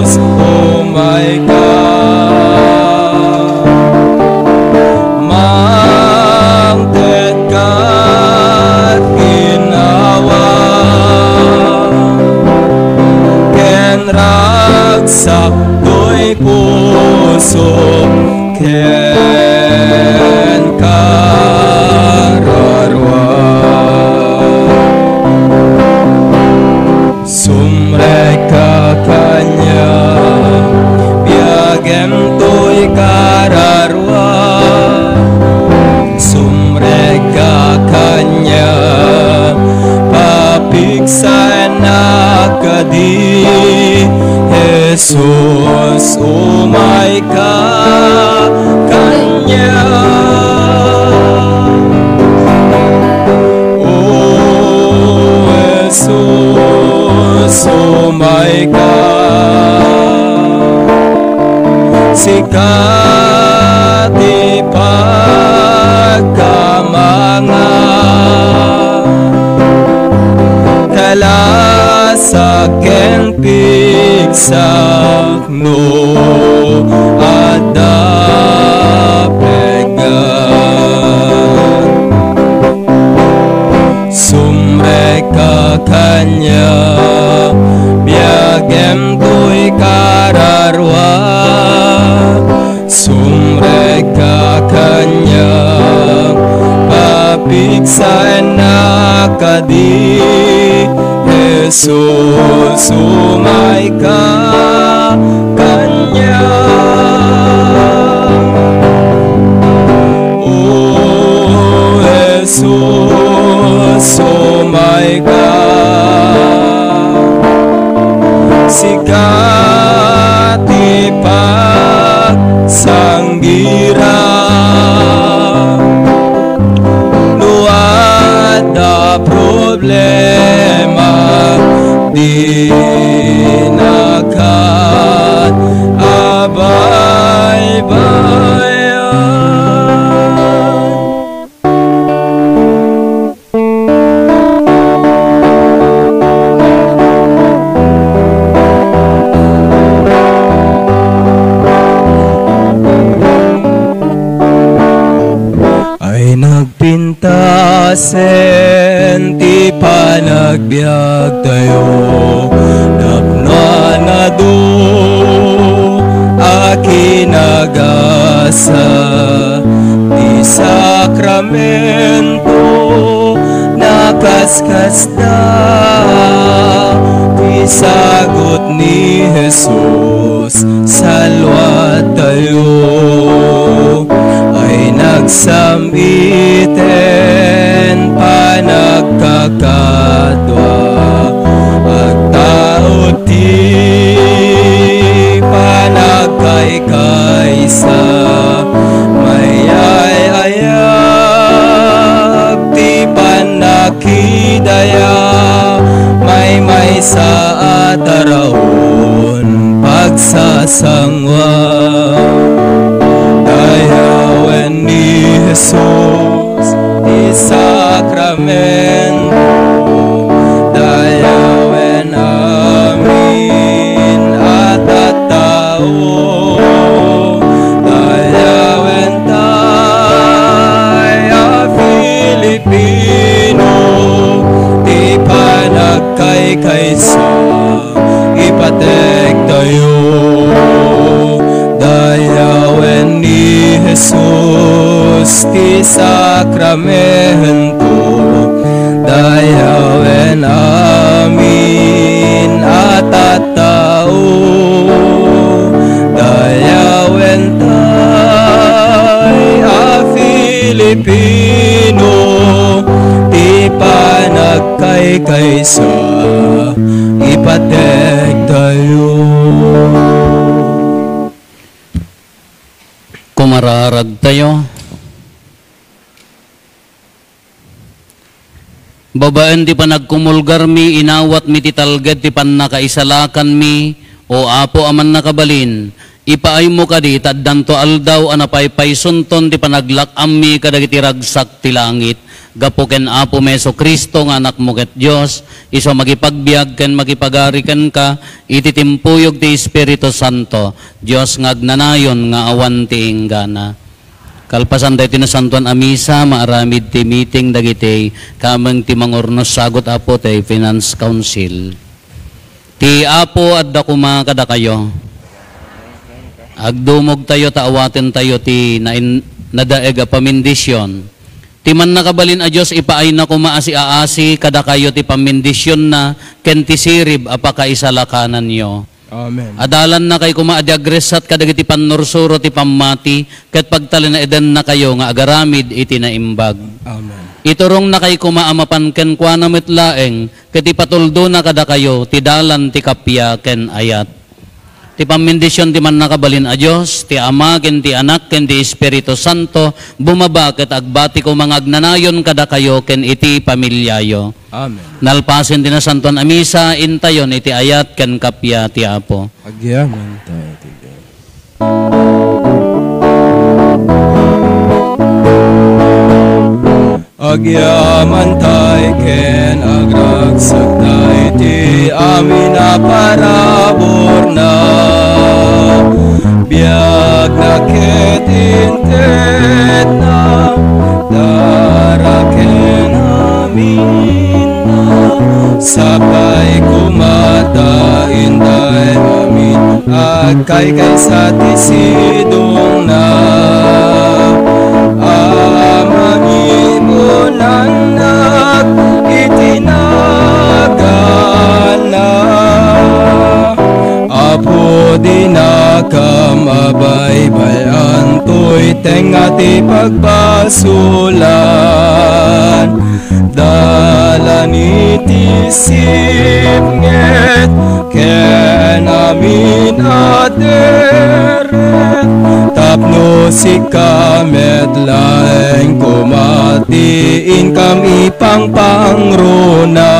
Jesus, oh my God. Jesu ken kararwa sumreka kanya biagem to'y kararwa sumreka kanya papiksan na kadi Jesus umay ka kanya O Jesus umay ka sikat ipagkamanga kalasaken pigsak no adapegan sumreka kanya biagem to'y kararwa sumreka kanya papiksan na kadi Jesus umay ka kanya O Jesus umay ka sikat ipagsanggira luwad na problema di nakat ay nagpintasen ti panagbiag tayo napnanado akinagasa ti sakramento nakaskas na ti sagot ni Jesus salwa tayo ay nagsamiten panagkakadwa agtao ti panagkaykaysa mayayayag ti panakidaya may sa ataraon pagsasangwa dayawen ni Jesus ti sakramento dayawen amin at tao dayawen tayo Filipino ti panagkaykaysa ipatek tayo dayawen ni Jesus ti sakramento dayawen amin at tao dayawen tayo Filipino ti panagkaykaysa ipatek tayo. Kumararag tayo. Babaan ti panagkumulgar mi, inawat mi ti talged ti pannakaisalakan mi, o apo aman nakabalin, ipaay mo kadi taddanto aldaw anapaypaysunton ti panaglakam mi kadagiti ragsak ti langit, gapo ken Apo Meso Kristo nga anak mo ket Dios, iso magipagbiag ken magipagari ken ka, iti timpuyog ti Espiritu Santo, Dios nga agnanayon nga awan ti inggana. Kalpasan tayo tinasantuan amisa, maaramid ti meeting dagiti, kamang ti mangurnos sagot Apo tayo Finance Council. Ti Apo at dakuma kada kayo. Agdumog tayo, taawaten tayo ti nadaeg a pamindisyon. Ti man nakabalin a Diyos, ipaay na kumaasi-aasi, kada kayo ti pamindisyon na, ken ti sirib, apakaisalakanan nyo. Amen. Adalan na kay kumaadiagresat, kadagiti pannursuro ti pammati, ket pagtali na eden na kayo, nga agaramid iti naimbag. Amen. Iturong na kay kumaamapan ken kwa na metlaeng, ket ipatuldo na kada kayo, ti dalan ti kapya ken ayat. Ti pamindisyon ti man nakabalin a Diyos, ti Ama, ken ti Anak, ken ti Espiritu Santo, bumaba ket agbati ko mga agnanayon kada kayo, ken iti pamilyayo. Amen. Nalpasin din na santon amisa, intayon iti ayat, ken kapya ti Apo. Agyaman tayo ti Diyos. Agyaman tayo ken agragsak tayo ti amin na parabor na biag na ket intet na daraken amin na sabay kumata inday amin agkay kay sa tisidong na anak itinagana apo di nakamabay-bayan to'y tenga ti pagbasulan dalan iti sipnget ken amin aderet tapno si kamet laeng kumatiin kami pang pangrona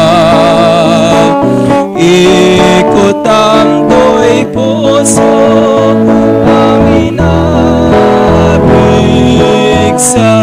ikutam to'y puso amin abigsa